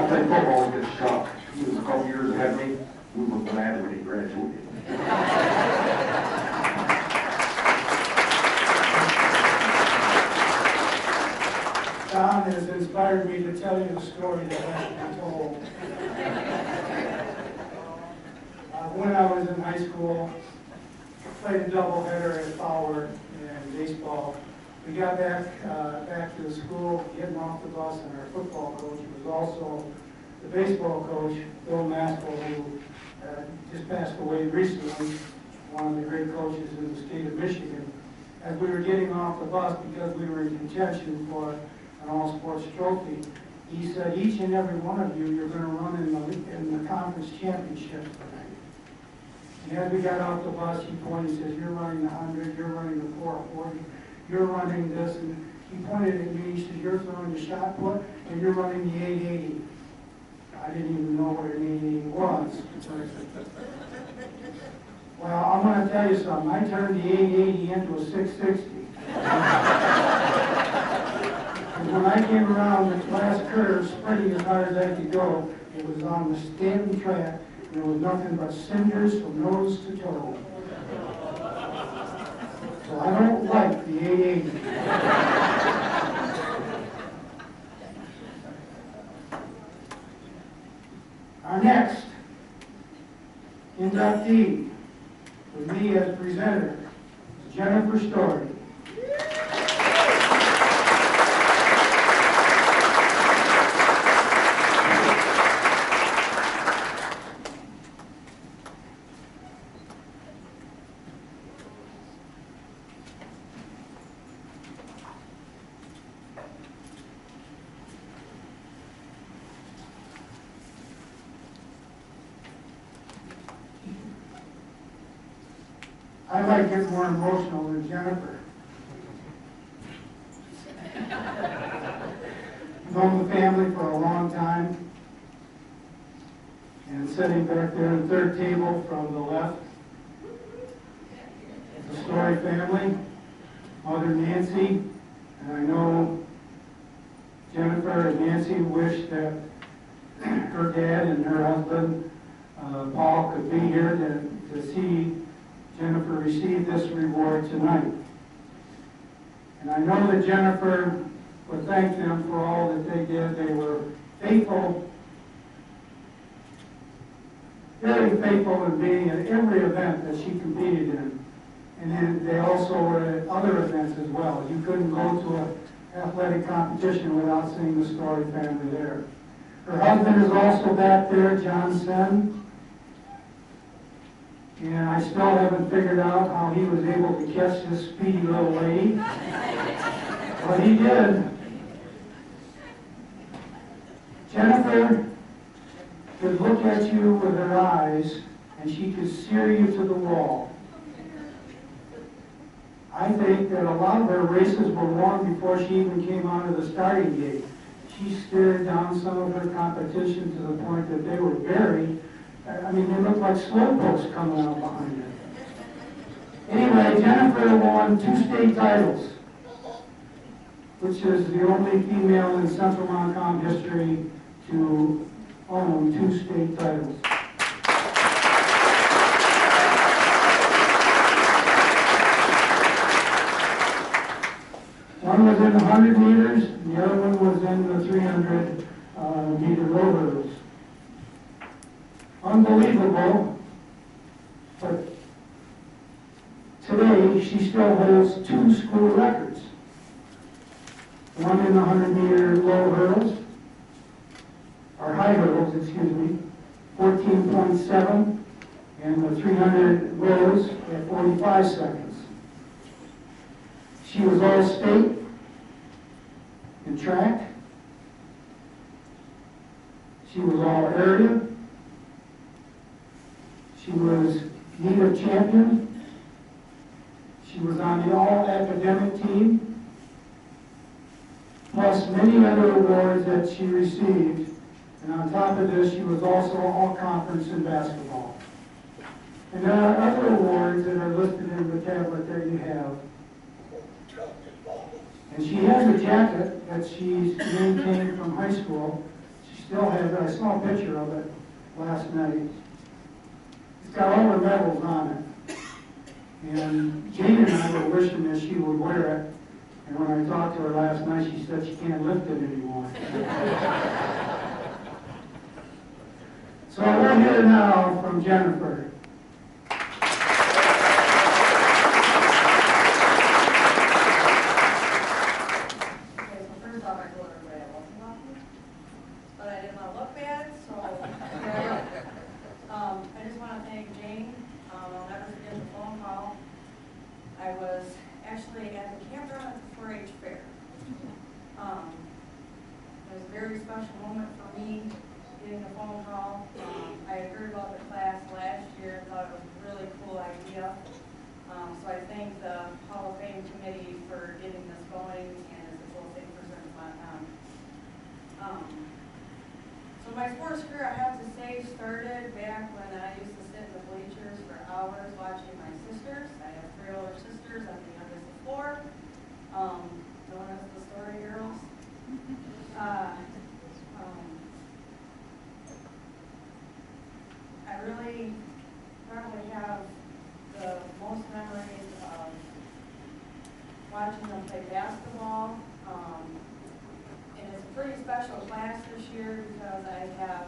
played football against Chuck. He was a couple years ahead of me. We were glad when he graduated. Tom has inspired me to tell you the story that hasn't been told. When I was in high school, I played a doubleheader at Fowler and baseball. We got back to the school, getting off the bus, and our football coach was also the baseball coach, Bill Maskell, who just passed away recently, one of the great coaches in the state of Michigan. As we were getting off the bus, because we were in contention for an all-sports trophy, he said, each and every one of you, you're going to run in the conference championship tonight. And as we got off the bus, he pointed and says, you're running the 100, you're running the 440, you're running this, and he pointed at me, he said, you're throwing the shot put, and you're running the 880. I didn't even know what an 880 was. Well, I'm going to tell you something. I turned the 880 into a 660. And when I came around the last curve, sprinting as hard as I could go, it was on the Stanton track, and there was nothing but cinders from nose to toe. So I don't like the 880. Our next inductee, with me as presenter, is Jennifer Story. I might get more emotional than Jennifer. I've known the family for a long time. And sitting back there in the third table from the left, the Story family, Mother Nancy, and I know Jennifer and Nancy wish that her dad and her husband, Paul, could be here to see Jennifer receive this reward tonight. And I know that Jennifer would thank them for all that they did. They were faithful, very faithful in being at every event that she competed in. And then they also were at other events as well. You couldn't go to athletic competition without seeing the Story family there. Her husband is also back there, John Sen. And I still haven't figured out how he was able to catch this speedy little lady. But he did. Jennifer could look at you with her eyes and she could steer you to the wall. I think that a lot of her races were won before she even came out of the starting gate. She stared down some of her competition to the point that they were very, they looked like slow posts coming out behind her. Anyway, Jennifer won 2 state titles, which is the only female in Central Montcalm history to own 2 state titles. One was in the 100 meters, and the other one was in the 300 meter low hurdles. Unbelievable, but today she still holds 2 school records. One in the 100 meter low hurdles, or high hurdles, 14.7, and the 300 rows at 45 seconds. She was all state in track. She was all area. She was NETA champion. She was on the all academic team, plus many other awards that she received. And on top of this, she was also all conference in basketball. And there are other awards that are listed in the tablet that you have. And she has a jacket that she's maintained from high school. She still has it. I saw a picture of it last night. It's got all the medals on it. And Jane and I were wishing that she would wear it. And when I talked to her last night, she said she can't lift it anymore. So we'll hear now from Jennifer. I just want to thank Jane. I'll never forget the phone call. I was actually at the campground at the 4-H fair. It was a very special moment for me getting a phone call. I had heard about the class last year and thought it was a really cool idea. So I thank the Hall of Fame committee for getting this going, and as a full thing for So my sports career, I have to say, started back when I used to sit in the bleachers for hours watching my sisters. I have 3 older sisters. I'm the youngest of 4, known as the Story Girls. I really probably have the most memories of watching them play basketball. And it's a pretty special class this year because I have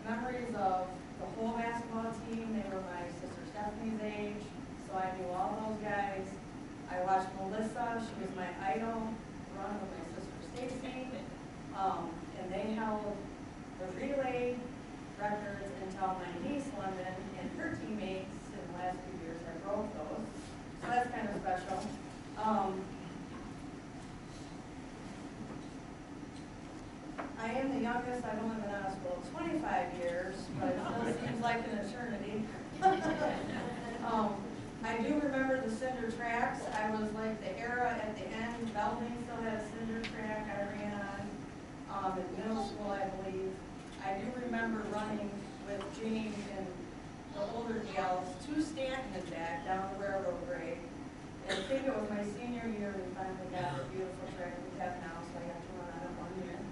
memories of the whole basketball team. They were my sister Stephanie's age, so I knew all those guys. I watched Melissa, she was my idol, run with my sister Stacy. And they held the relay records until my niece London and her teammates in the last few years have broke those. So that's kind of special. I am the youngest. I've only been out of school 25 years, but it still seems like an eternity. I do remember the cinder tracks. I was like the era at the end. Belding still had a cinder track I ran on in middle school, I believe. I do remember running with Jane and the older gals to Stanton and back down the railroad grade. And I think it was my senior year we finally got the beautiful track we have now, so I got to run on it 1 year.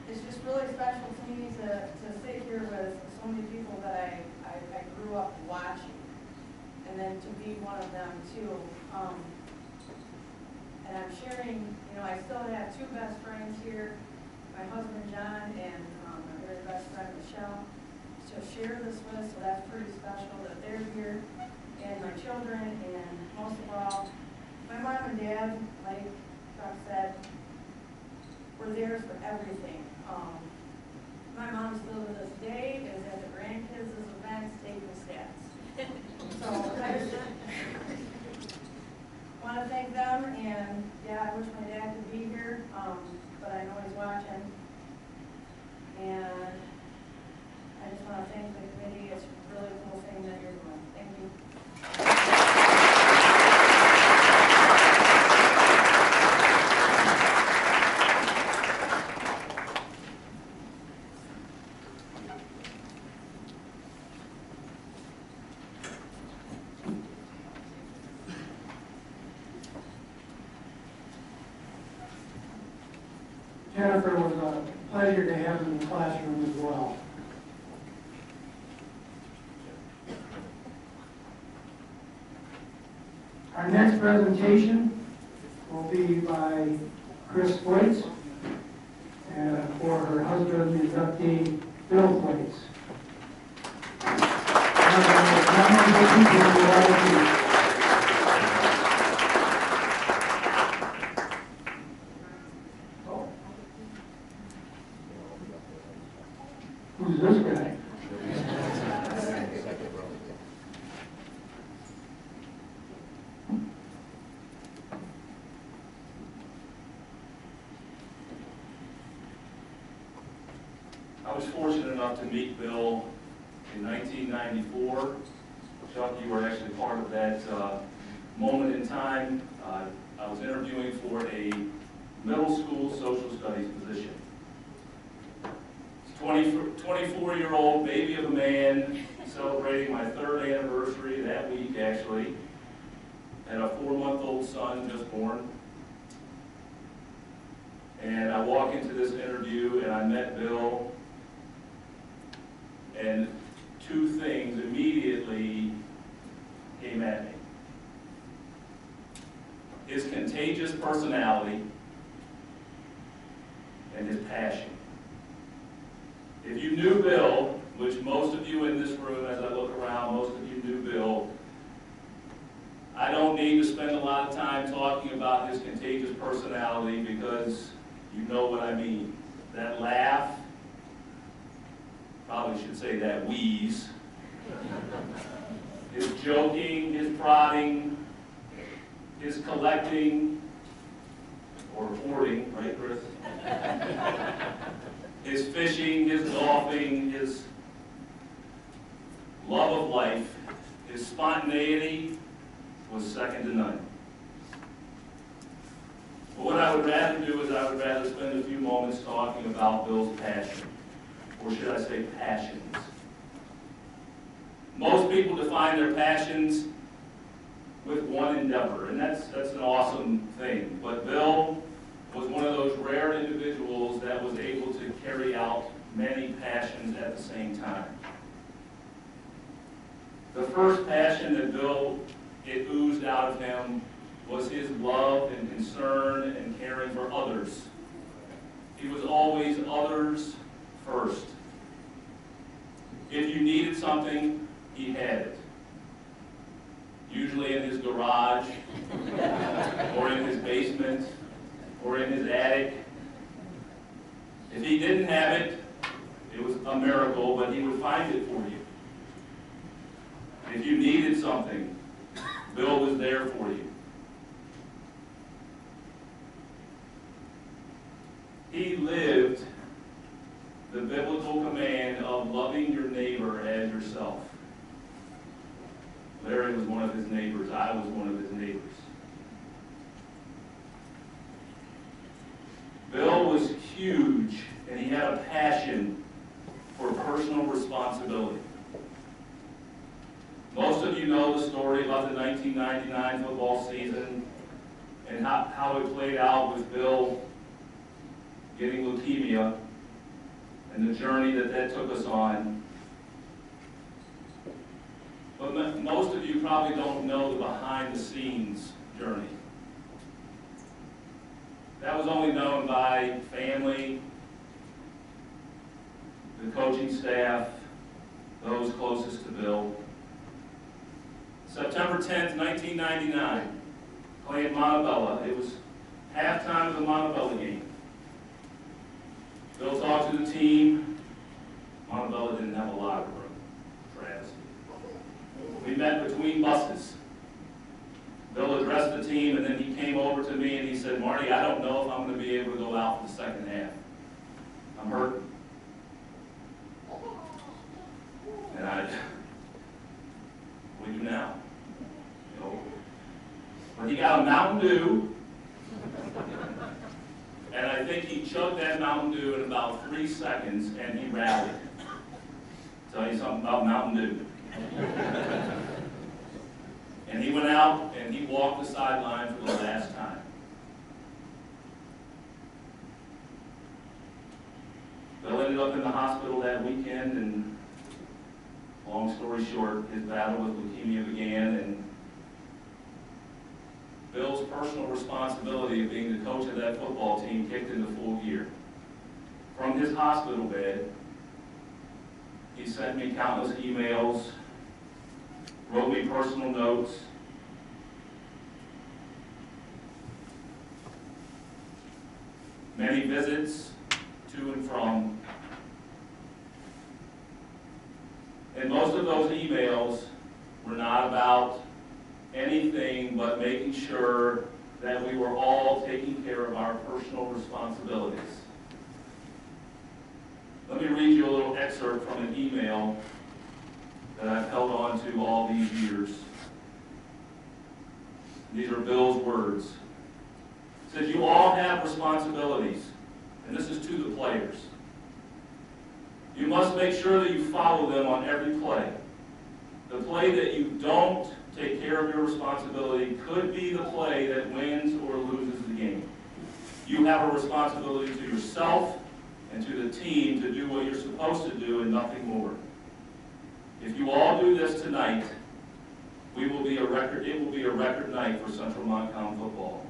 It's just really special to me to sit here with so many people that I grew up watching, and then to be one of them too. And I'm sharing, I still have 2 best friends here, my husband John and my very best friend Michelle, to share this with, so that's pretty special that they're here. and my children, and most of all, my mom and dad, like Chuck said, were there for everything. My mom still to this day is at the grandkids' events taking stats. So I just want to thank them, and yeah, I wish my dad could be here, but I know he's watching. And I just want to thank the committee. It's a really cool thing that you're doing. Thank you. Jennifer was a pleasure to have in the classroom as well. Our next presentation will be by Chris Fleitz, and for her husband, inductee Bill Fleitz. Who's this guy? I was fortunate enough to meet Bill in 1994. Chuck, you were actually part of that moment in time. I was interviewing for a middle school social studies position. 24-year-old baby of a man, celebrating my 3rd anniversary that week, actually. Had a 4-month-old son just born. And I walk into this interview and I met Bill, and 2 things immediately came at me. His contagious personality and his passion. If you knew Bill, which most of you in this room, as I look around, most of you knew Bill, I don't need to spend a lot of time talking about his contagious personality because you know what I mean. That laugh, probably should say that wheeze, his joking, his prodding, his collecting, or hoarding, right, Chris? His fishing, his golfing, his love of life, his spontaneity was second to none. But what I would rather do is I would rather spend a few moments talking about Bill's passion, or should I say passions. Most people define their passions with one endeavor, and that's an awesome thing. But Bill was one of those rare individuals that was able to carry out many passions at the same time. The first passion that Bill, it oozed out of him was his love and concern and caring for others. He was always others first. If you needed something, he had it. Usually in his garage, or in his basement, or in his attic. If he didn't have it, it was a miracle, but he would find it for you. If you needed something, Bill was there for you. He lived the biblical command of loving your neighbor as yourself. Larry was one of his neighbors. I was one of his neighbors. Bill was huge, and he had a passion for personal responsibility. Most of you know the story about the 1999 football season and how it played out with Bill getting leukemia and the journey that took us on. But most of you probably don't know the behind-the-scenes journey. That was only known by family, the coaching staff, those closest to Bill. September 10th, 1999, playing Montebello. It was halftime of the Montebello game. Bill talked to the team. Montebello didn't have a locker room. Travesty. We met between buses. Bill addressed the team, and then he came over to me and he said, Marty, I don't know if I'm going to be able to go out for the second half. I'm hurting. And what do we do now? You know, but he got a Mountain Dew, and I think he chugged that Mountain Dew in about 3 seconds, and he rallied. Tell you something about Mountain Dew. And he went out and he walked the sideline for the last time. Bill ended up in the hospital that weekend, and long story short, his battle with leukemia began, and Bill's personal responsibility of being the coach of that football team kicked into full gear. From his hospital bed, he sent me countless emails, wrote me personal notes. Many visits to and from. And most of those emails were not about anything but making sure that we were all taking care of our personal responsibilities. Let me read you a little excerpt from an email that I've held on to all these years. These are Bill's words. It says, you all have responsibilities, and this is to the players. You must make sure that you follow them on every play. The play that you don't take care of your responsibility could be the play that wins or loses the game. You have a responsibility to yourself and to the team to do what you're supposed to do and nothing more. If you all do this tonight, it will be a record night for Central Montcalm football.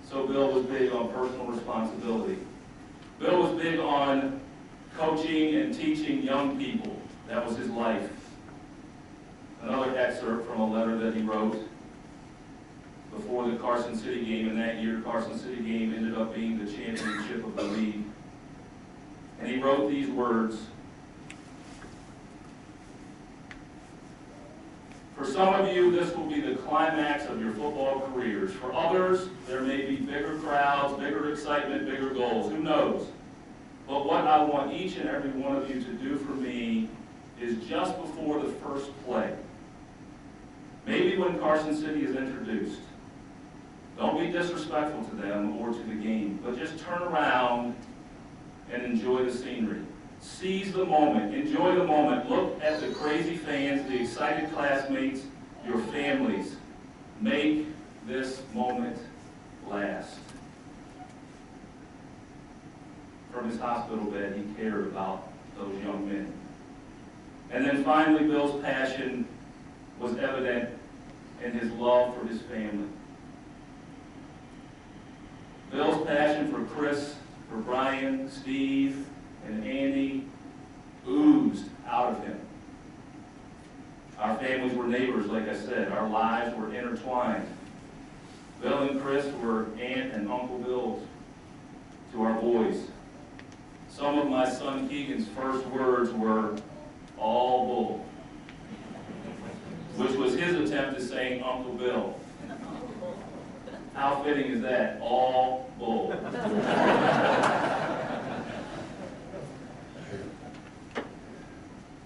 So Bill was big on personal responsibility. Bill was big on coaching and teaching young people. That was his life. Another excerpt from a letter that he wrote before the Carson City game, and that year Carson City game ended up being the championship of the league. And he wrote these words. For some of you, this will be the climax of your football careers. For others, there may be bigger crowds, bigger excitement, bigger goals. Who knows? But what I want each and every one of you to do for me is just before the first play, maybe when Carson City is introduced, don't be disrespectful to them or to the game, but just turn around and enjoy the scenery. Seize the moment. Enjoy the moment. Look at the crazy fans, the excited classmates, your families. Make this moment last. From his hospital bed, he cared about those young men. And then finally, Bill's passion was evident in his love for his family. Bill's passion for Chris, for Brian, Steve, and Andy oozed out of him. Our families were neighbors, like I said. Our lives were intertwined. Bill and Chris were Aunt and Uncle Bills to our boys. Some of my son Keegan's first words were, all bull, which was his attempt at saying Uncle Bill. How fitting is that? All bull.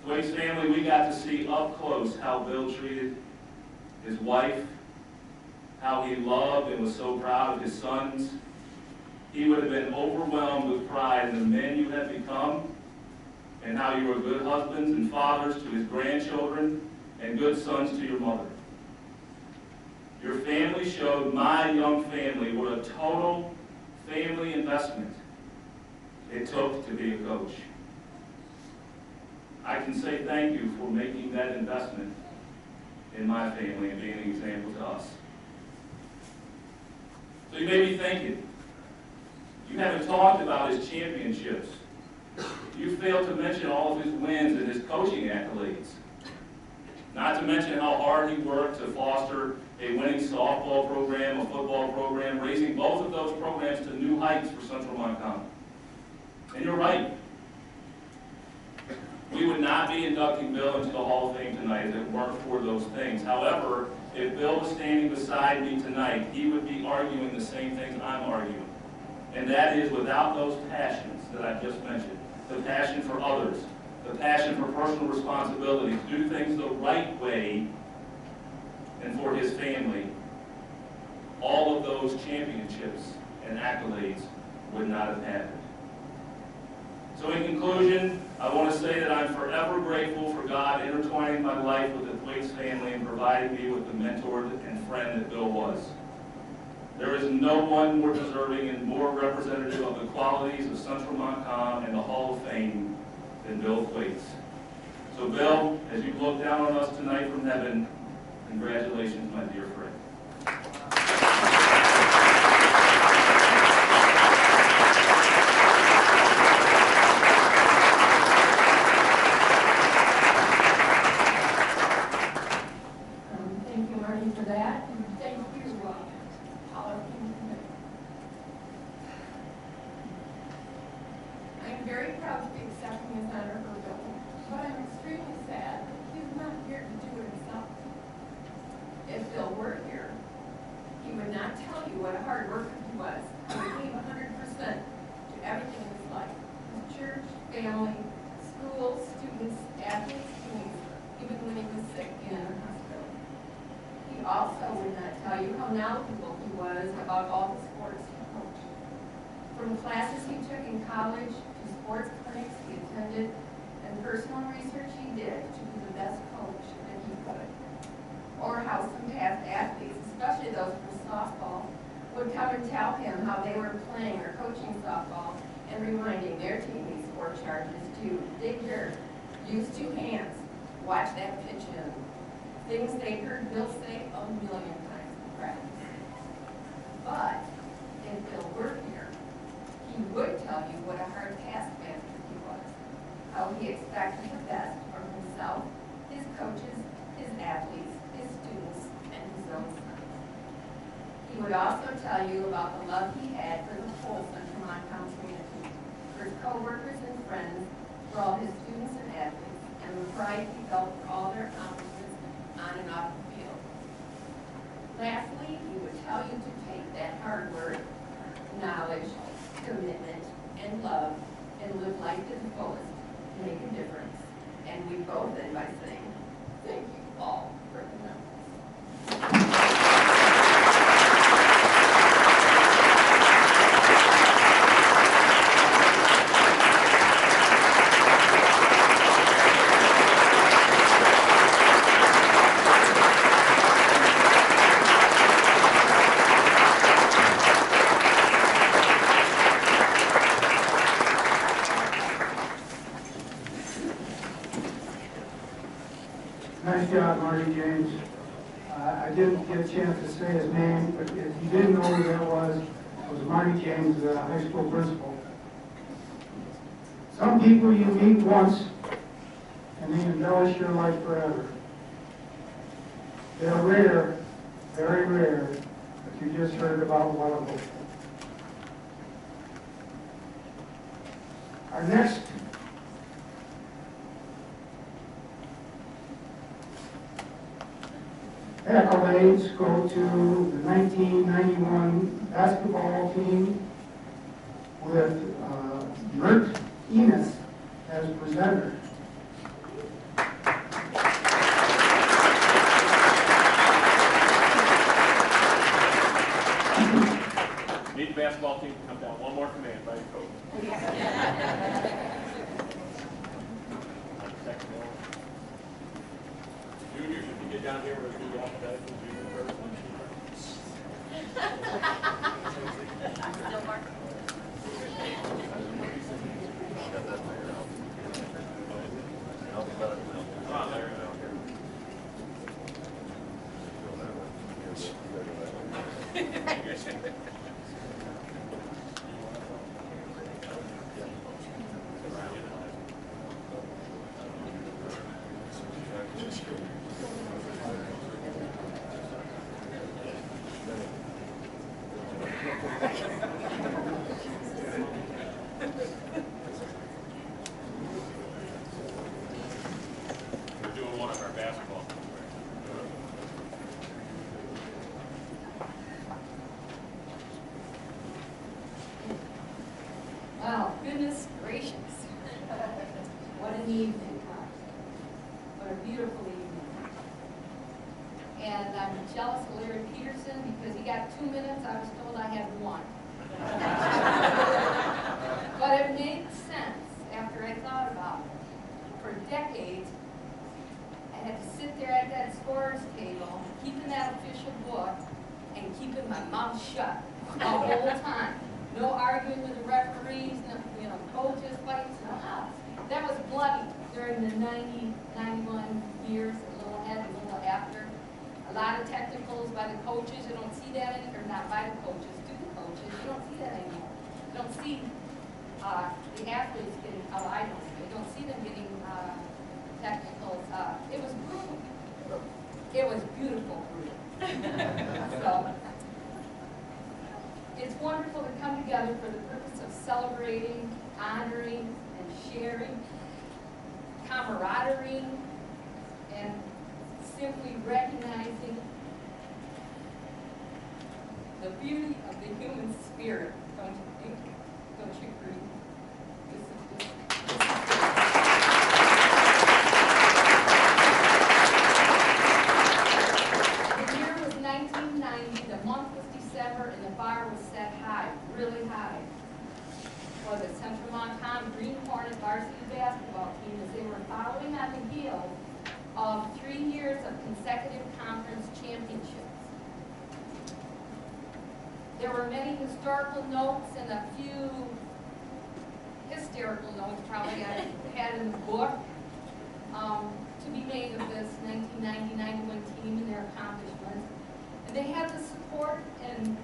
Dwayne's family, we got to see up close how Bill treated his wife, how he loved and was so proud of his sons. He would have been overwhelmed with pride in the men you have become, and how you were good husbands and fathers to his grandchildren and good sons to your mother. Your family showed my young family what a total family investment it took to be a coach. I can say thank you for making that investment in my family and being an example to us. So you may be thinking, you haven't talked about his championships. You failed to mention all of his wins and his coaching accolades. Not to mention how hard he worked to foster a winning softball program, a football program, raising both of those programs to new heights for Central Montcalm. And you're right. We would not be inducting Bill into the Hall of Fame tonight if it weren't for those things. However, if Bill was standing beside me tonight, he would be arguing the same things I'm arguing. And that is without those passions that I just mentioned. The passion for others, the passion for personal responsibility, to do things the right way, and for his family, all of those championships and accolades would not have happened. So in conclusion, I want to say that I'm forever grateful for God intertwining my life with the Thwaites family and providing me with the mentor and friend that Bill was. There is no one more deserving and more representative of the qualities of Central Montcalm and the Hall of Fame than Bill Thwaites. So Bill, as you look down on us tonight from heaven, congratulations, my dear friend. Thank you, Marty, for that, and thank you, all of you. I am very proud to be accepting his honor for Bill, but I'm extremely sad that he's not here to do it himself. If Bill were here, he would not tell you what a hard worker he was. He gave 100% to everything in his life. His church, family, school, students, athletes, teammates, even when he was sick in a hospital. He also would not tell you how knowledgeable he was about all the sports he coached. From classes he took in college to sports clinics he attended and personal research he did to be the best coach that he could. Or how some past athletes, especially those from softball, would come and tell him how they were playing or coaching softball and reminding their teammates or charges to dig dirt, use two hands, watch that pitch in. Things they heard Bill say a million times in practice. But if Bill were here, he would tell you what a hard taskmaster he was, how he expected the best from himself, his coaches, his athletes, his students, and his own sons. He would also tell you about the love he had for the whole Central Montcalm community, for his co-workers and friends, for all his students and athletes, and the pride he felt for all their accomplishments on and off the field. Lastly, he would tell you to take that hard work, knowledge, commitment, and love, and live life to the fullest to make a difference. And we both end by saying, thank you all for the numbers. Nice job, Marty James. I didn't get a chance to say his name, but if you didn't know who that was, it was Marty James, the high school principal. Some people you meet once, and they embellish your life forever. They're rare, very rare, but you just heard about one of them. Our next accolades go to the 1991 basketball team with Mert Enos as presenter. Need the basketball team to come down. One more command by the coach. Juniors, if you get down here, we're going to be alphabetical. Junior first, then Still Mark? come on, Larry. We're doing one of our basketball. Well, goodness gracious. What an evening, huh? What a beautiful evening. And I'm jealous of Larry Peterson because he got 2 minutes. I was told I had 1. But it made sense after I thought about it. For decades, I had to sit there at that scorer's table, keeping that official book, and keeping my mouth shut the whole time. No arguing with the referees, no, coaches, fights, no. That was bloody during the 90, 91 years, a little ahead, a little after. A lot of technicals by the coaches, you don't see that anymore, not by the coaches, to the coaches, you don't see that anymore. You don't see the athletes getting, I don't see, you don't see them getting technicals. It was brutal. It was beautiful brutal. So, it's wonderful to come together for the purpose of celebrating, honoring, and sharing, camaraderie, and simply recognizing the beauty of the human spirit, don't you think? Don't you agree? This is The year was 1990, the month was December, and the bar was set high, really high, for the Central Montcalm Green Hornet varsity basketball team as they were following on the heels of 3 years of consecutive conference championships. There were many historical notes and a few hysterical notes probably I had in the book to be made of this 1990-91 team and their accomplishments. And they had the support and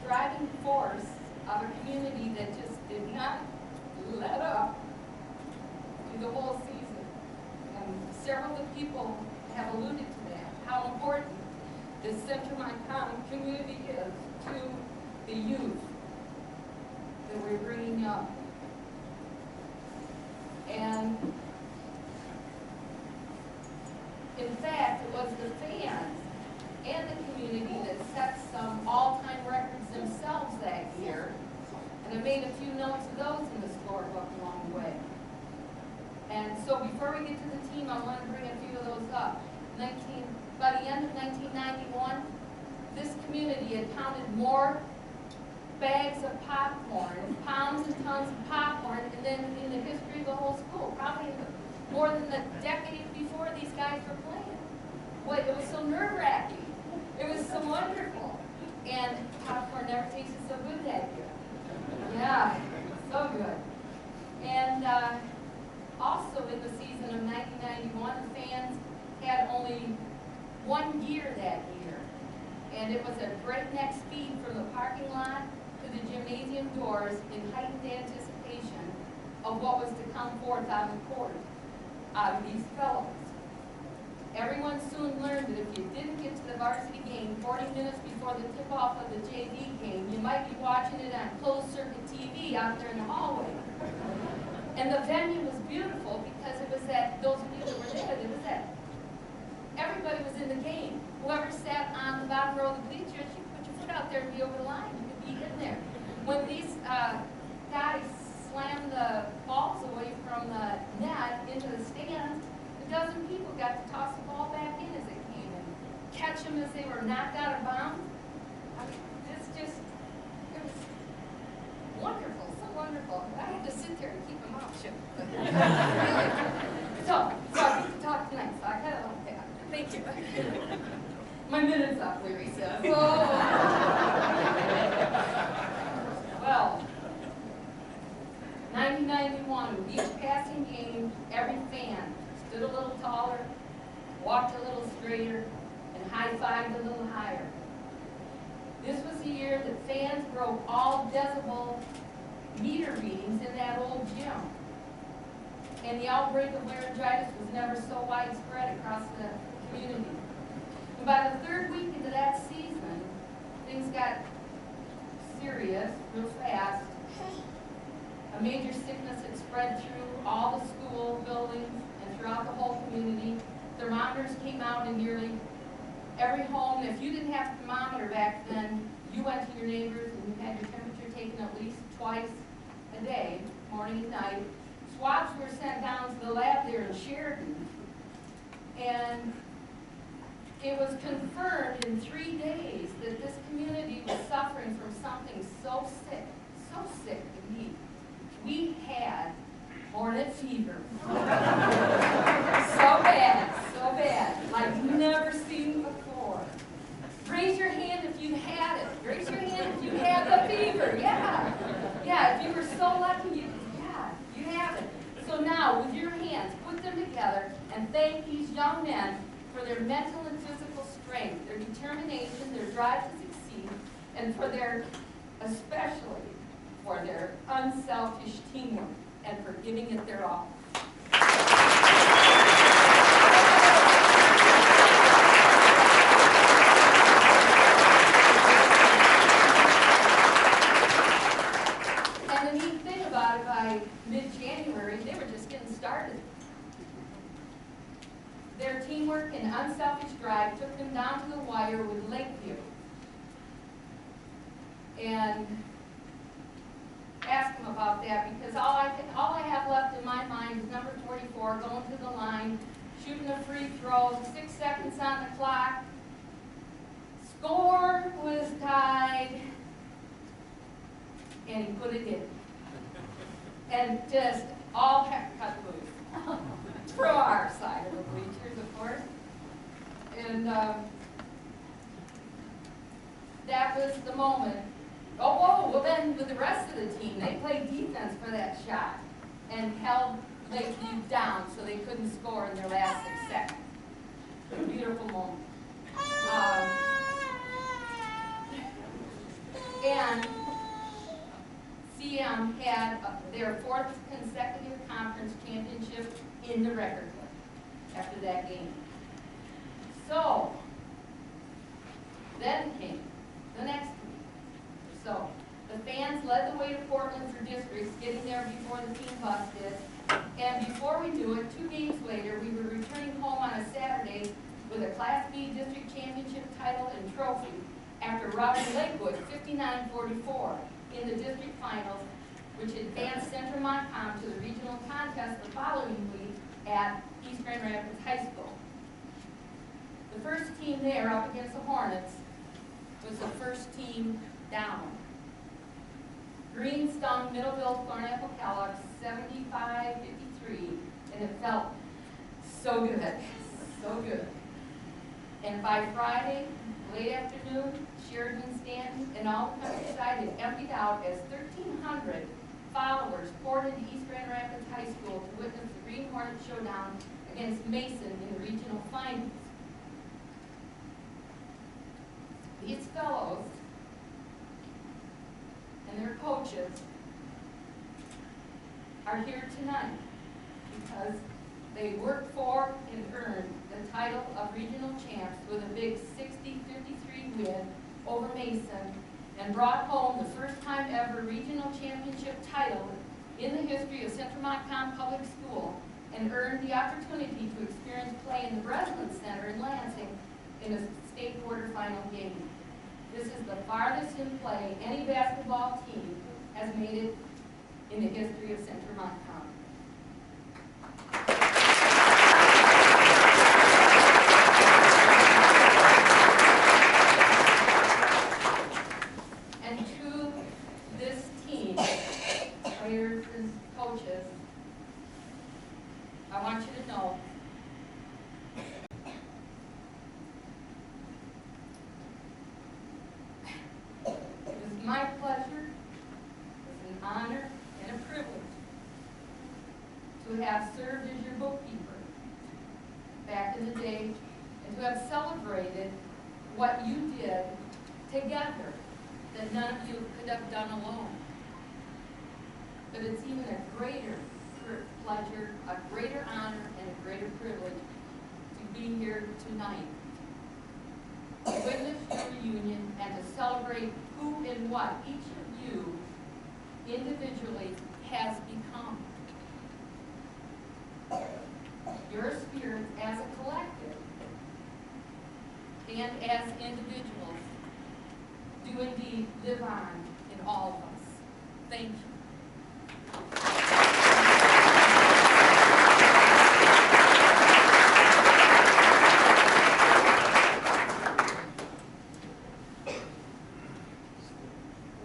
driving force of a community that just did not let up through the whole season. And several of the people have alluded to that, how important this Central Montcalm community is to the youth that we're bringing up. And in fact, it was the fans and the community that set some all-time records themselves that year. And I made a few notes of those in the scorebook along the way. And so before we get to the team, I want to bring a few of those up. By the end of 1991, this community had counted more bags of popcorn, pounds and tons of popcorn, and then in the history of the whole school, probably more than the decade before these guys were playing. Boy, it was so nerve-wracking. It was so wonderful. And popcorn never tasted so good that year. Yeah, so good. And also in the season of 1991, the fans had only 1 gear that year. And it was at breakneck speed from the parking lot to the gymnasium doors in heightened anticipation of what was to come forth on the court out of these fellows. Everyone soon learned that if you didn't get to the varsity game 40 minutes before the tip-off of the JV game, you might be watching it on closed-circuit TV out there in the hallway. And the venue was beautiful because it was that, those of you that were there, it was that everybody was in the game. Whoever sat on the bottom row of the bleachers, you put your foot out there and be over the line. You could be in there. When these guys slammed the balls away from the net into the stands, a dozen people got to toss the ball back in as it came and catch them as they were knocked out of bounds. I mean, it was wonderful, so wonderful. I had to sit there and keep my mouth shut. So I get to talk tonight, so I kind of like that. Thank you. My minute's up, Larry says. Well, 1991, with each passing game, every fan stood a little taller, walked a little straighter, and high-fived a little higher. This was the year that fans broke all decibel meter readings in that old gym. And the outbreak of laryngitis was never so widespread across the community. And by the third week into that season, things got mysterious, real fast. A major sickness had spread through all the school buildings and throughout the whole community. Thermometers came out in nearly every home. If you didn't have a thermometer back then, you went to your neighbors and you had your temperature taken at least twice a day, morning and night. Swabs were sent down to the lab there in Sheridan. And it was confirmed in 3 days that this community was suffering from something so sick indeed. We had hornet fever. So bad, like never seen before. Raise your hand if you had it. Raise your hand if you had the fever. Yeah, if you were so lucky, you have it. So now, with your hands, put them together and thank these young men for their mental and physical strength, their determination, their drive to succeed, and especially for their unselfish teamwork and for giving it their all. And the neat thing about it, by mid-January, they were just getting started. Their teamwork and unselfish drive took them down to the wire with Lakeview. And ask them about that, because all I have left in my mind is number 44, going to the line, shooting a free throw, 6 seconds on the clock. Score was tied, and he put it in. And just all heck cut loose. From our side of the bleachers, of course. And that was the moment. Oh, whoa, well then with the rest of the team, they played defense for that shot and held Lakeview down so they couldn't score in their last 6 seconds. A beautiful moment. And CM had their 4th consecutive conference championship in the record book after that game. So, then came the next week. So, the fans led the way to Portland for districts, getting there before the team bus did. And before we knew it, 2 games later, we were returning home on a Saturday with a Class B district championship title and trophy after routing Lakewood 59-44 in the district finals, which advanced Central Montcalm to the regional contest the following week at East Grand Rapids High School. The first team there up against the Hornets was the first team down. Green stung Middleville Thornapple Kellogg 75-53, and it felt so good, so good. And by Friday, late afternoon, Sheridan, Stanton, and all the countryside had emptied out as 1,300 followers poured into East Grand Rapids High School to witness the Green Hornet showdown against Mason in the regional finals. These fellows and their coaches are here tonight because they worked for and earned the title of regional champs with a big 60-53 win over Mason and brought home the first time ever regional championship title in the history of Central Montcalm Public School and earned the opportunity to experience play in the Breslin Center in Lansing in a state quarterfinal game. This is the farthest in play any basketball team has made it in the history of Central Montcalm. And to this team, players and coaches, I want you to know it is my pleasure, it's an honor and a privilege to have served as your bookkeeper back in the day and to have celebrated what you did together that none of you could have done alone. But it's even a greater pleasure, a greater honor, and a greater privilege to be here tonight. to witness your reunion and to celebrate who and what each of you individually has become. Your spirits as a collective and as individuals do indeed live on in all of us. Thank you.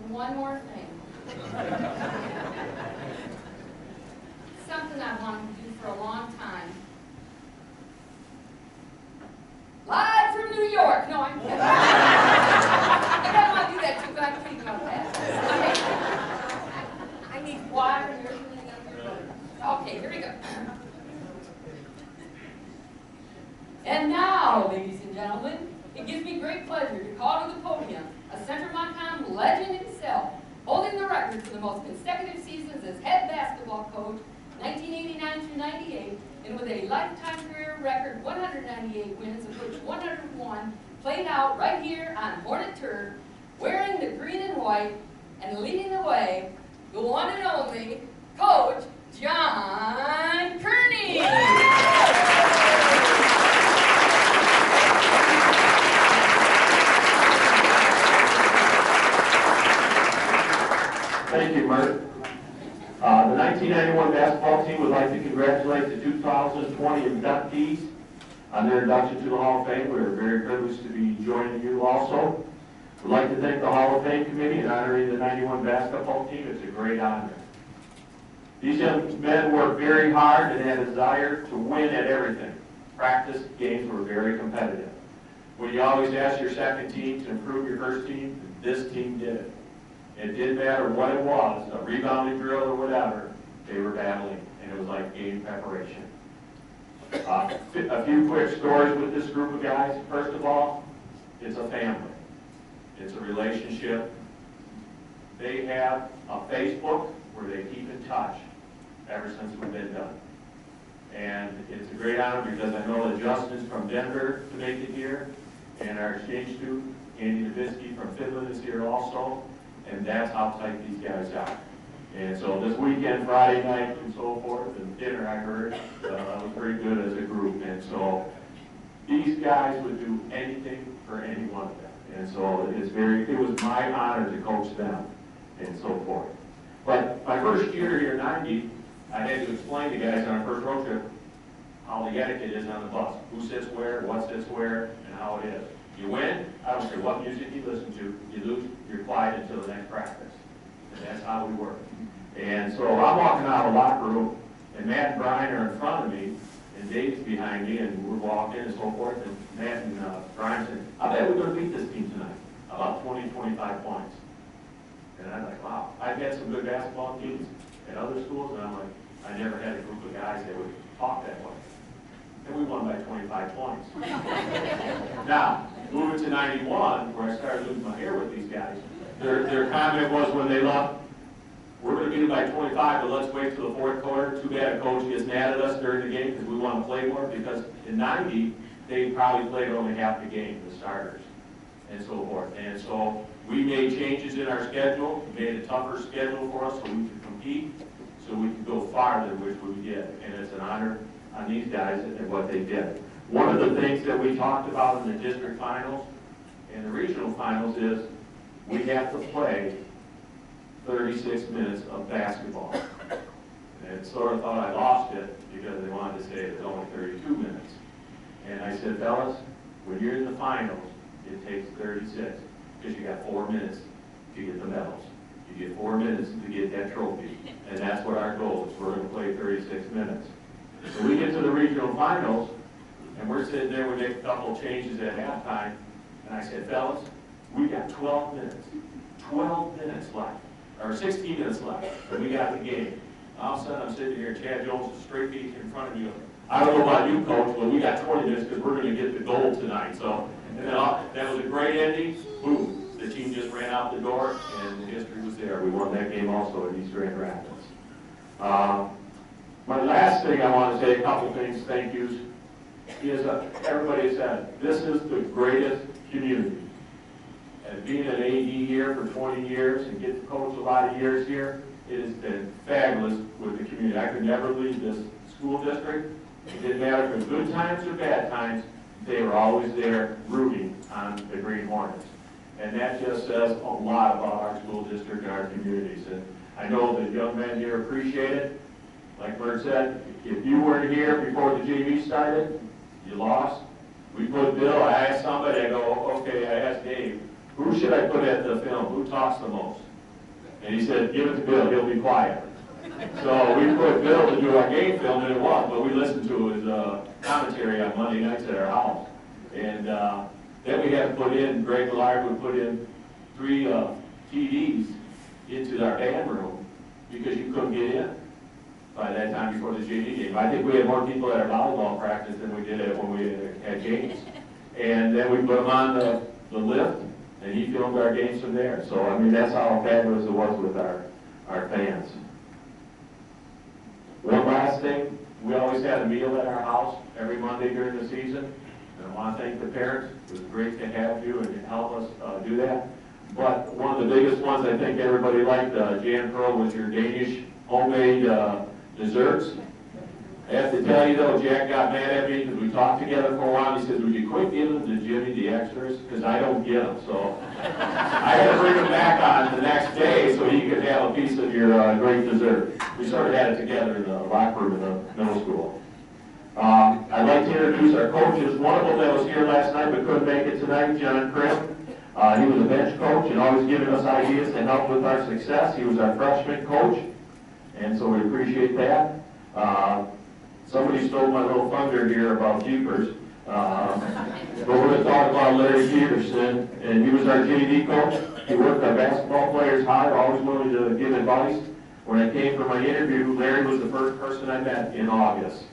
One more thing. Something I've wanted to do for a long time. Live from New York. No, I'm kidding. I don't want to do that too, but I'm kidding about that. Okay. I need water and everything up here. Okay, here we go. And now, ladies and gentlemen, it gives me great pleasure to call to the podium a Central Montcalm legend himself, holding the record for the most consecutive seasons as head basketball coach, 1989 through 98, and with a lifetime career record 198 wins, of which 101 played out right here on Hornet turf, wearing the green and white and leading the way, the one and only Coach John Kearney. Thank you, Mert. The 1991 basketball team would like to congratulate the 2020 inductees on their induction to the Hall of Fame. We are very privileged to be joining you also. We'd like to thank the Hall of Fame committee in honoring the 91 basketball team. It's a great honor. These young men worked very hard and had a desire to win at everything. Practice games were very competitive. When you always ask your second team to improve your first team, this team did it. It didn't matter what it was, a rebounding drill or whatever, they were battling, and it was like game preparation. A few quick stories with this group of guys. First of all, it's a family. It's a relationship. They have a Facebook where they keep in touch ever since we've been done. And it's a great honor because I know that Justin's from Denver to make it here, and our exchange student, Andy Nabisky from Finland, is here also. And that's how tight these guys are. And so this weekend, Friday night and so forth, and dinner I heard, was pretty good as a group. And so these guys would do anything for any one of them. And so it was my honor to coach them and so forth. But my first year here in 90, I had to explain to guys on our first road trip how the etiquette is on the bus. Who sits where, what sits where, and how it is. You win, I don't care what music you listen to. You lose, you're quiet until the next practice. And that's how we work. And so I'm walking out of the locker room, and Matt and Brian are in front of me, and Dave's behind me, and we're walking and so forth. And Matt and Brian said, I bet we're going to beat this team tonight. About 20, 25 points. And I'm like, wow. I've had some good basketball teams at other schools, and I'm like, I never had a group of guys that would talk that way. And we won by 25 points. Now, moving to 91, where I started losing my hair with these guys, their comment was when they left, we're going to beat them by 25, but let's wait till the fourth quarter. Too bad a coach gets mad at us during the game because we want to play more, because in 90, they probably played only half the game, the starters, and so forth. And so we made changes in our schedule, made a tougher schedule for us so we could compete, so we could go farther, which we did. And it's an honor on these guys and what they did. One of the things that we talked about in the district finals and the regional finals is we have to play 36 minutes of basketball. And sort of thought I lost it because they wanted to say it's only 32 minutes. And I said, fellas, when you're in the finals, it takes 36 because you got 4 minutes to get the medals. You get 4 minutes to get that trophy. And that's what our goal is. We're going to play 36 minutes. So we get to the regional finals, and we're sitting there, we make a couple of changes at halftime, and I said, fellas, we got 12 minutes. 12 minutes left, or 16 minutes left, and we got the game. All of a sudden, I'm sitting here, Chad Jones is straight feet in front of me. I don't know about you, Coach, but we got 20 minutes because we're going to get the gold tonight. So, and then that was a great ending. Boom, the team just ran out the door, and the history was there. We won that game also in East Grand Rapids. My last thing I want to say, a couple things, thank yous, is everybody said, this is the greatest community. And being an AD here for 20 years and get to coach a lot of years here, it has been fabulous with the community. I could never leave this school district. It didn't matter if it was good times or bad times, they were always there rooting on the Green Hornets. And that just says a lot about our school district and our communities. And I know the young men here appreciate it. Like Bert said, if you weren't here before the JV started, you lost. We put Bill, I asked somebody, I go, okay, I asked Dave, who should I put at the film? Who talks the most? And he said, give it to Bill, he'll be quiet. So we put Bill to do our game film, and it was, but we listened to his commentary on Monday nights at our house. And then we had to put in, Greg Millard would put in 3 TVs into our band room because you couldn't get in by that time before the JV game. I think we had more people at our volleyball practice than we did when we had games. And then we put him on the lift, and he filmed our games from there. So, I mean, that's how fabulous it was with our fans. One last thing, we always had a meal at our house every Monday during the season. And I want to thank the parents. It was great to have you and help us do that. But one of the biggest ones I think everybody liked, Jan Pearl, was your Danish homemade desserts. I have to tell you though, Jack got mad at me because we talked together for a while. He said, would you quit giving to Jimmy the extras? Because I don't get them. So I had to bring them back on the next day so he could have a piece of your great dessert. We sort of had it together in the locker room in the middle school. I'd like to introduce our coaches. One of them that was here last night but couldn't make it tonight, John Krim. He was a bench coach and always giving us ideas to help with our success. He was our freshman coach, and so we appreciate that. Somebody stole my little thunder here about keepers. But we're going to talk about Larry Peterson, and he was our JV coach. He worked our basketball players hard, always willing to give advice. When I came for my interview, Larry was the first person I met in August.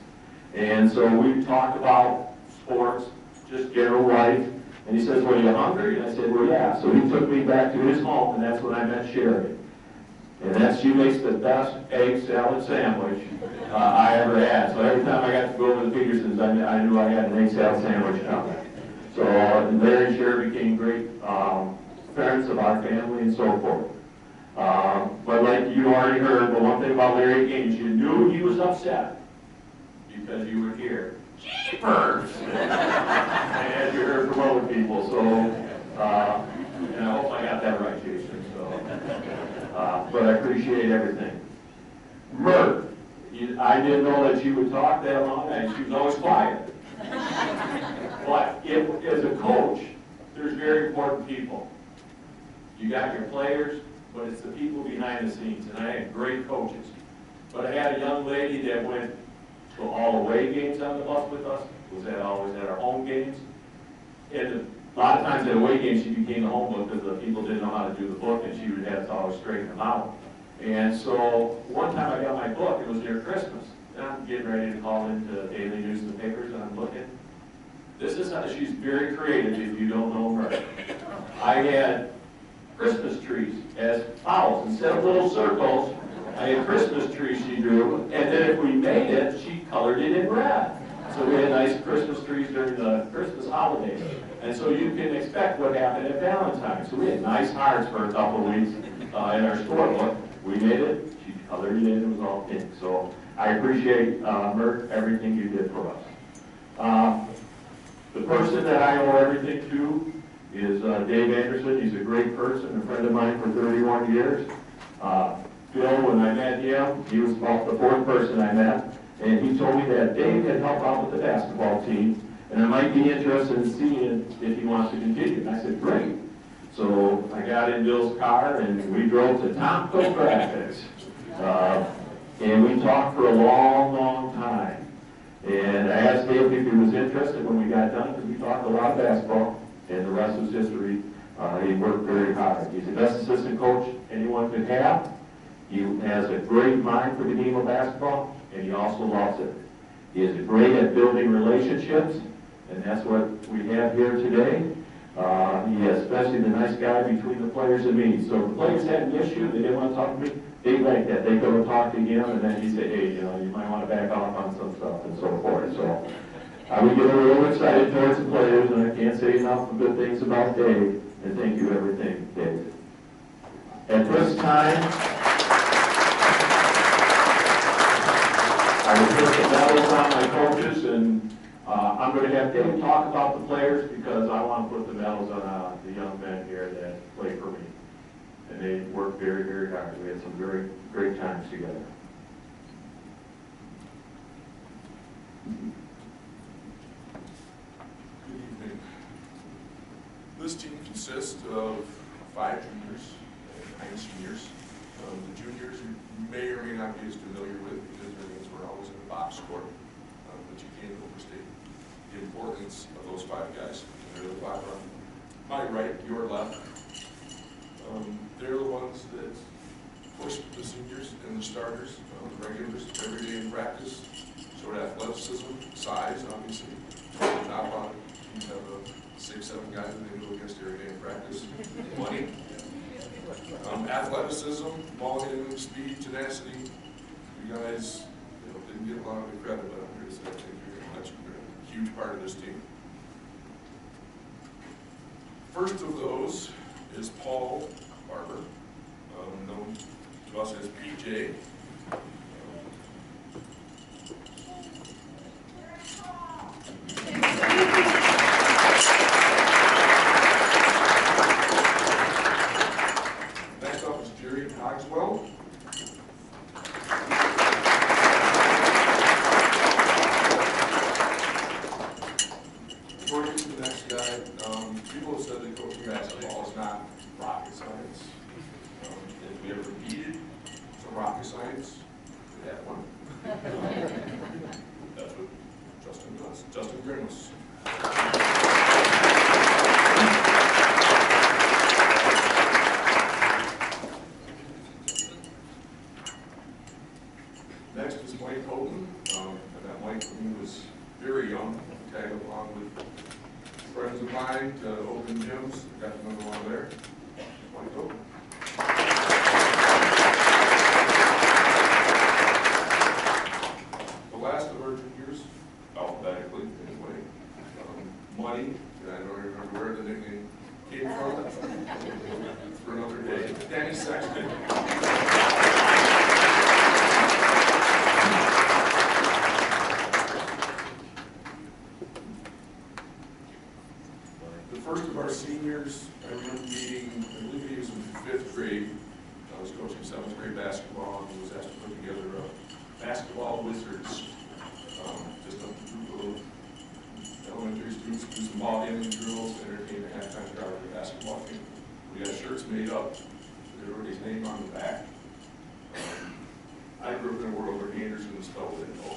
And so we talked about sports, just general life. And he says, well, are you hungry? And I said, well, yeah. So he took me back to his home, and that's when I met Sherry. And she makes the best egg salad sandwich I ever had. So every time I got to go over to Peterson's, I knew I had an egg salad sandwich coming. So Larry and Sherry became great parents of our family and so forth. But like you already heard, the one thing about Larry Gaines, you knew he was upset because you were here. Jeepers! And you heard from other people. So, and I hope I got that right, Jason. So, but I appreciate everything. Mert, I didn't know that she would talk that long, and she was always quiet. But as a coach, there's very important people. You got your players, but it's the people behind the scenes, and I had great coaches. But I had a young lady that went to all away games on the bus with us, was always at our home games. And a lot of times at away games, she became the home book because the people didn't know how to do the book, and she would have to always straighten them out. And so one time I got my book, it was near Christmas, and I'm getting ready to call into daily news and the papers, and I'm looking. This is how she's very creative if you don't know her. I had Christmas trees as fowls. Instead of little circles, I had Christmas trees she drew, and then if we made it, she colored it in red. So we had nice Christmas trees during the Christmas holidays. And so you can expect what happened at Valentine's. So we had nice hearts for a couple of weeks in our scorebook. We made it, she colored it in, it was all pink. So I appreciate, Mert, everything you did for us. The person that I owe everything to is Dave Anderson. He's a great person, a friend of mine for 31 years. Bill, when I met him, he was about the 4th person I met, and he told me that Dave had helped out with the basketball team, and I might be interested in seeing if he wants to continue. And I said, great. So I got in Bill's car, and we drove to Tomco Graphics, and we talked for a long, long time. And I asked Dave if he was interested when we got done, because we talked a lot of basketball, and the rest was history. He worked very hard. He's the best assistant coach anyone could have. He has a great mind for the game of basketball, and he also loves it. He is great at building relationships, and that's what we have here today. He is especially the nice guy between the players and me. So if the players had an issue, they didn't want to talk to me, they like that. They go and talk to him, and then he said, hey, you might want to back off on some stuff and so forth. So We get a little excited towards the players, and I can't say enough of good things about Dave, and thank you everything, Dave. At this time, I will put the medals on my coaches, and I'm going to have Dave talk about the players because I want to put the medals on the young men here that play for me. And they worked very, very hard. We had some very great times together. Good evening. This team consists of 5 juniors and 9 seniors. The juniors you may or may not be as familiar with because their names were always in the box score, but you can't overstate the importance of those 5 guys. They're the 5 on my right, your left. They're the ones that push the seniors and the starters, the regulars, every day in practice. Showed athleticism, size, obviously. Top on it. You have 6, 7 guys that they go against every day in practice. Money. Athleticism, ball handling, speed, tenacity. You guys didn't get a lot of the credit, but I'm here to say I think you're a huge part of this team. First of those is Paul Barber, known to us as PJ. Next up is Jerry Cogswell. Before we get to the next guy, people have said that coaching basketball is not rocket science. If we ever needed some rocket science, we had one. That's what Justin does. Justin Grimace. Next is Mike Houghton. I met Mike when he was very young. Tagged along with friends of mine to open gyms. Got to know along there. Mike Houghton. The last of our juniors, alphabetically anyway, Money, and I don't remember where the nickname came from. For another day. Danny Sexton. The first of our seniors, I remember meeting, I believe he was in 5th grade. I was coaching 7th grade basketball, and he was asked to put together a basketball wizards. Just a group of elementary students do some ball handling drills, entertain the halftime crowd of the basketball team. We got shirts made up, everybody's name on the back. I grew up in a world where Anderson was spelled with an O.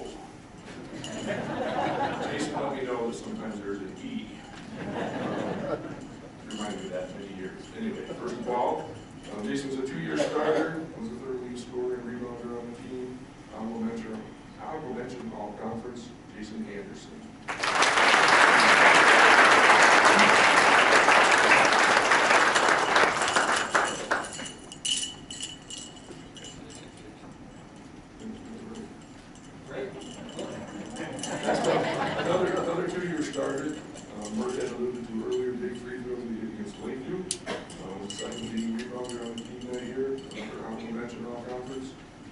Jason let me know that sometimes there's an E. Reminded me of that many years. Anyway, first of all, Jason's a 2-year starter, was a 3rd lead scorer and rebounder on the team. Honorable mention all conference, Jason Anderson. Another 2-year starter. Mark had alluded to earlier, big free throws he hit against Lakeview. Was the 2nd leading rebounder on the team that year. Another honorable mention all conference,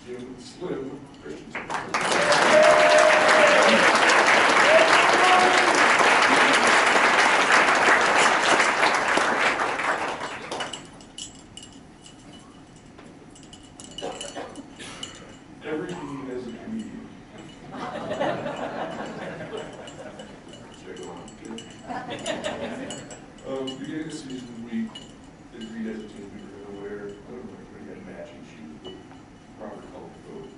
Jim Slim Christensen. Every team has a comedian. Check it out. Beginning of the season, we agreed as a team we were going to wear, I don't know if everybody had matching shoes, but proper color code.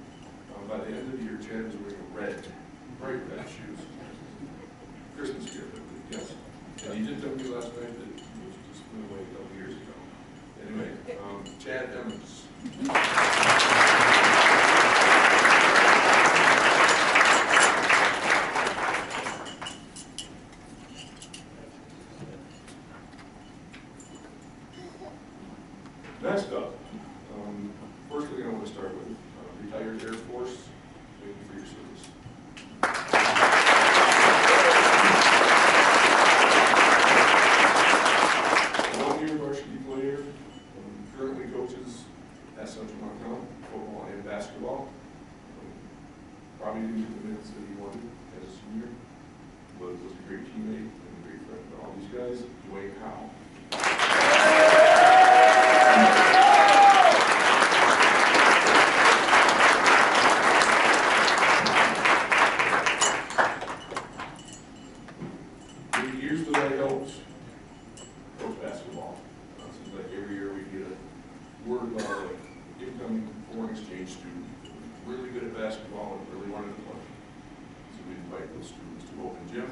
By the end of the year, Chad was wearing bright red shoes. Christmas gift, I believe, yes. And he did tell me last night that he was just flew away a couple years ago. Anyway, Chad Emmons. Next up, first thing I want to start with, retired Air Force, thank you for your service. Central Montcalm, football and basketball. Probably didn't get the minutes that he wanted as a senior, but was a great teammate and a great friend to all these guys. Dwayne Howe. In the years that I helped coach basketball, seems like every year we get a word about an incoming foreign exchange student, really good at basketball and really wanted to play. So we invite those students to open gym.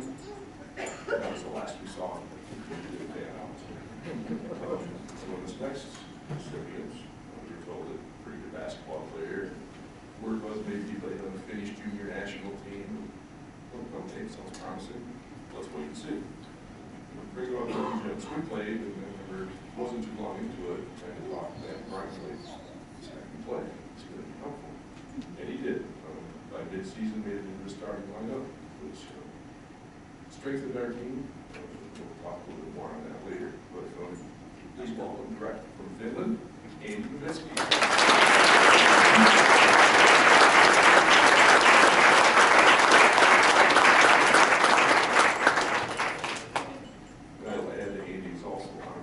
That was the last we saw them. It didn't pan out. So in this next recipient, we were told that pretty good basketball player. Word was maybe he played on the Finnish junior national team. Okay, sounds promising. Let's wait and see. Bring it up to the gym. So we played, and then wasn't too long into it, trying to talk to that Brian Blades. This guy can play. It's going to be helpful. And he did. By mid-season, made it into the starting lineup, which strengthened our team. We'll talk a little bit more on that later. But please welcome direct from Finland, Andy Nowitzki. I'll add that Andy is also on a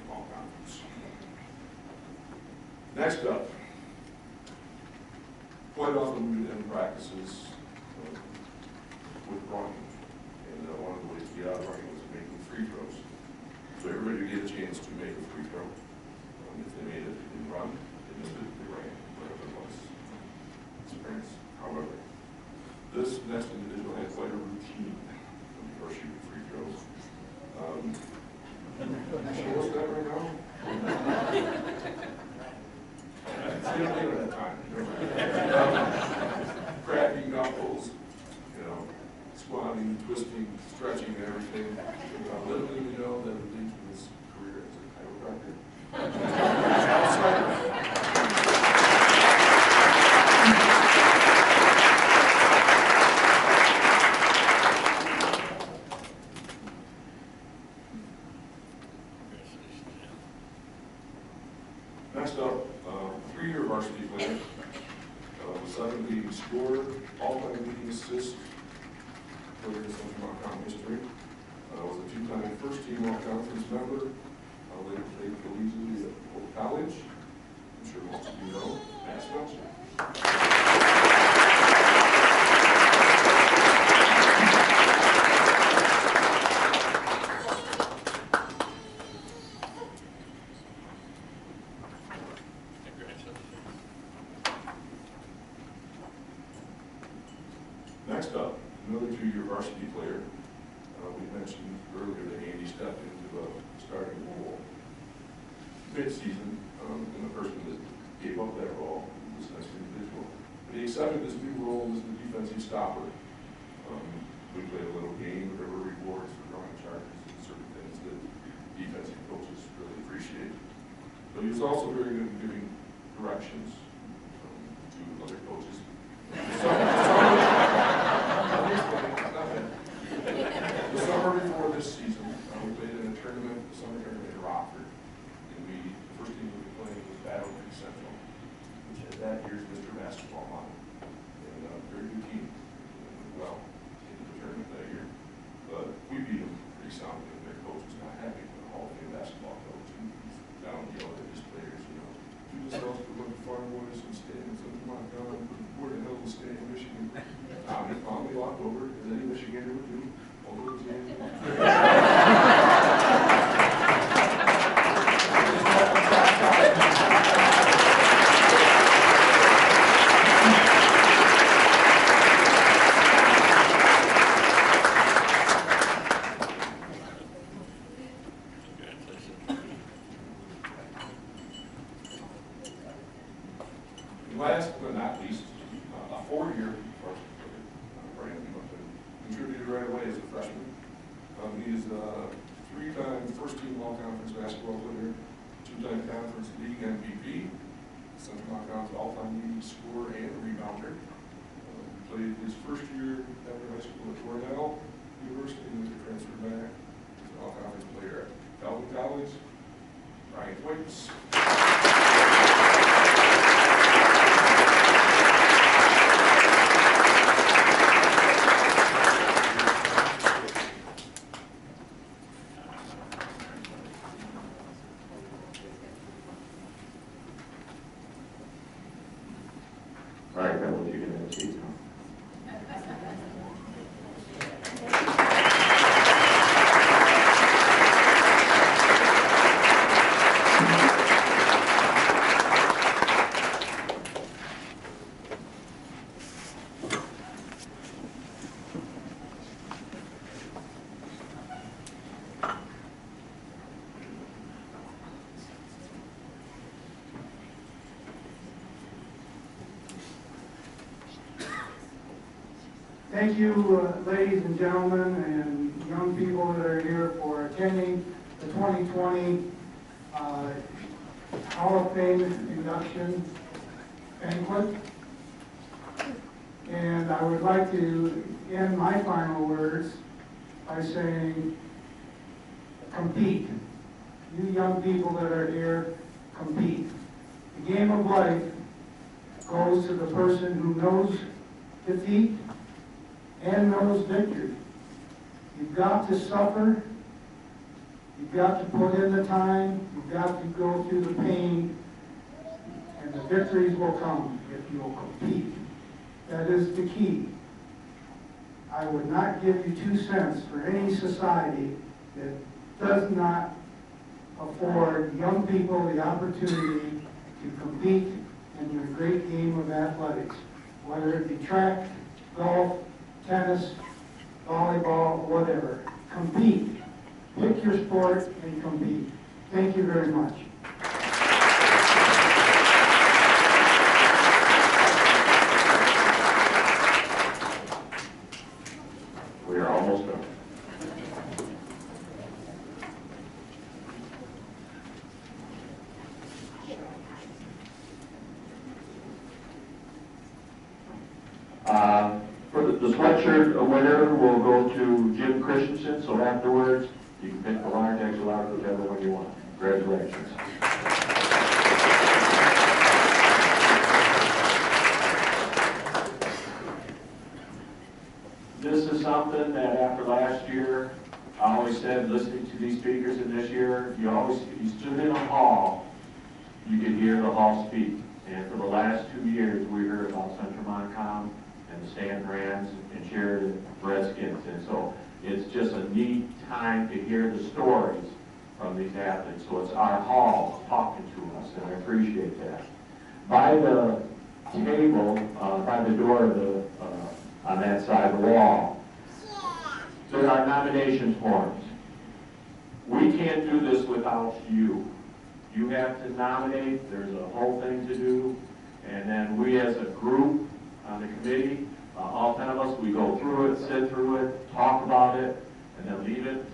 Montcalm conference. Next up, quite often we would end practices with running. And one of the ways to get out of running was making free throws. So everybody would get a chance to make a free throw. If they made it, they didn't run. They missed it, they ran, whatever it was. Experience. However, this next individual had quite a routine before shooting free throws. Show us that right now? See, I don't have time. Cracking knuckles, squatting, twisting, stretching, and everything. Little did we know that it would lead to his career as a chiropractor. Next up, three-year varsity player, was 7th leading scorer, all-time leading assist player in Central Montcalm history. Was a two-time first-team all-conference member. Later played collegiately at Hope College. I'm sure most of you know, Mass Spencer. Next up, another two-year varsity player. We mentioned earlier that Andy stepped into a starting role mid-season, and the person that gave up that role was this individual. But he accepted this new role as the defensive stopper. We played a little game, there were rewards for drawing charges and certain things that defensive coaches really appreciate. But he was also very good at giving directions to other coaches. The summer before this season, we played in a tournament, the summer tournament in Rockford. And the first team we were playing was Battle Creek Central, which had that year's Mr. Basketball on it. And a very good team. Well, into the tournament that year. But we beat them pretty soundly, and their coach was not happy with the Hall of Fame basketball coach. And he's down yelling at his players, do this else to look farm boys and stay in Central Montcalm. Where the hell will stay in Michigan? He finally walked over, as any Michigander would do. Over his hand. Last but not least, a 4-year varsity player, Brian contributed right away as a freshman. He is a 3-time first-team all-conference basketball player, 2-time conference league MVP, Central Montcalm's all-time leading scorer and rebounder. Played his first year after high school at Cornell University, and then transferred back as an all-conference player at Calvin College. Brian Waits. All right, fellas, you can have a seat now. Thank you, ladies and gentlemen, and young people that are here for attending the 2020 Hall of Fame induction banquet. And I would like to end my final words by saying, compete. You young people that are here, compete. The game of life goes to the person who knows defeat and knows victory. You've got to suffer. You've got to put in the time. You've got to go through the pain. And the victories will come if you will compete. That is the key. I would not give you 2 cents for any society that does not afford young people the opportunity to compete in the great game of athletics, whether it be track, golf, tennis, volleyball, whatever. Compete. Pick your sport and compete. Thank you very much. We are almost done. For the sweatshirt winner will go to Jim Christensen, so afterwards you can pick the large, extra large, whichever one you want. Congratulations. This is something that after last year, I always said, listening to these speakers in this year, you stood in a hall, you could hear the hall speak. And for the last 2 years, we heard about Central Montcalm and the Stanton Rams and Sheridan Redskins. And so it's just a neat time to hear the stories from these athletes. So it's our hall talking to us, and I appreciate that. By the table, by the door of the, on that side of the wall, there are nomination forms. We can't do this without you. You have to nominate, there's a whole thing to do, and then we as a group on the committee, all 10 of us, we go through it, sit through it, talk about it, and then leave it,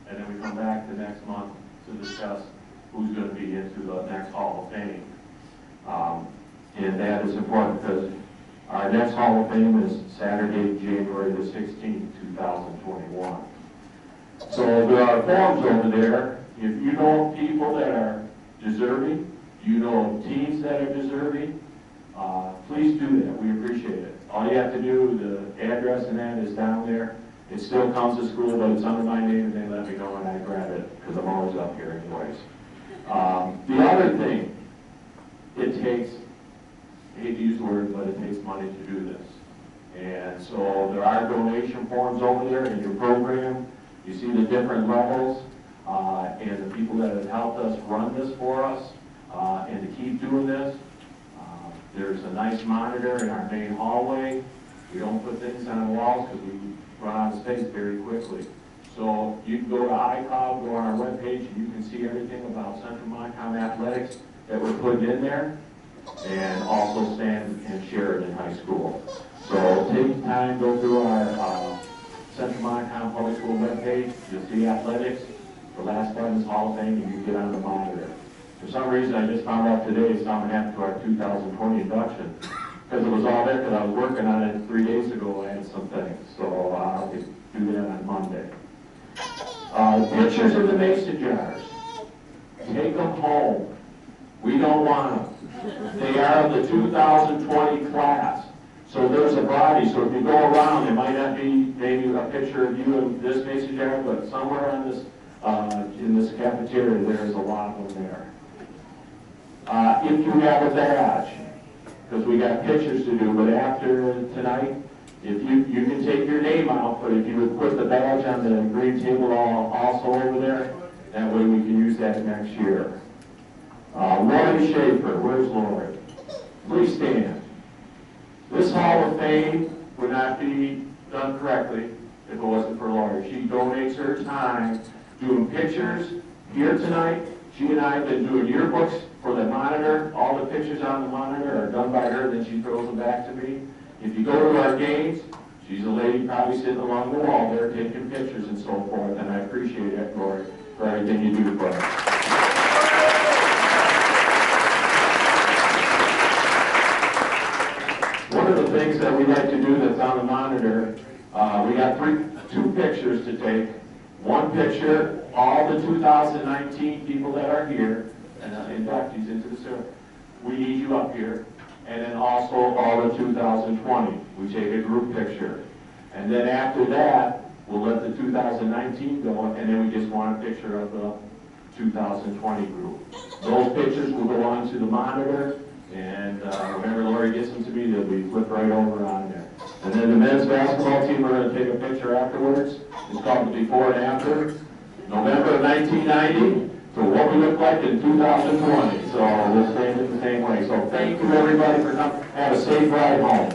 and then we come back the next month to discuss who's going to be into the next Hall of Fame. And that is important because our next Hall of Fame is Saturday, January the 16th, 2021. So there are forms over there. If you know people that are deserving, you know teams that are deserving, please do that. We appreciate it. All you have to do, the address and that is down there. It still comes to school, but it's under my name, and they let me know when I grab it, because I'm always up here anyways. The other thing, it takes, I hate to use the word, but it takes money to do this. And so there are donation forms over there in your program. You see the different levels, and the people that have helped us run this for us, and to keep doing this. There's a nice monitor in our main hallway. We don't put things on the walls because we run out of space very quickly. So you can go to iCloud, go on our webpage, and you can see everything about Central Montcalm athletics that we're putting in there, and also Stanton and Sheridan High School. So take time, go through our Central Montcalm Public School webpage. You'll see athletics. The last button is Hall of Fame, and you get on the monitor. For some reason, I just found out today something happened to our 2020 induction. Because it was all there, because I was working on it 3 days ago, I had some things. So I'll do that on Monday. Pictures of the mason jars. Take them home. We don't want them. They are of the 2020 class. So there's a body, so if you go around, it might not be maybe a picture of you in this mason jar, but somewhere on this, in this cafeteria, there's a lot of them there. If you have a badge, because we got pictures to do, but after tonight, if you can take your name out, but if you would put the badge on the green table also over there, that way we can use that next year. Lori Schaefer, where's Lori? Please stand. This Hall of Fame would not be done correctly if it wasn't for Lori. She donates her time doing pictures here tonight. She and I have been doing yearbooks for the monitor. All the pictures on the monitor are done by her, then she throws them back to me. If you go to our games, she's a lady probably sitting along the wall there taking pictures and so forth, and I appreciate that, Lori, for everything you do for us. One of the things that we like to do that's on the monitor, we got two pictures to take. One picture, all the 2019 people that are here, and inductees into the service. We need you up here. And then also all the 2020. We take a group picture. And then after that, we'll let the 2019 go, and then we just want a picture of the 2020 group. Those pictures will go on to the monitor, and whenever Lori gets them to me, they'll be flipped right over on there. And then the men's basketball team, we're going to take a picture afterwards. It's called the before and after. November of 1990 to what we look like in 2020. So we'll stand it the same way. So thank you everybody for coming. Have a safe ride home.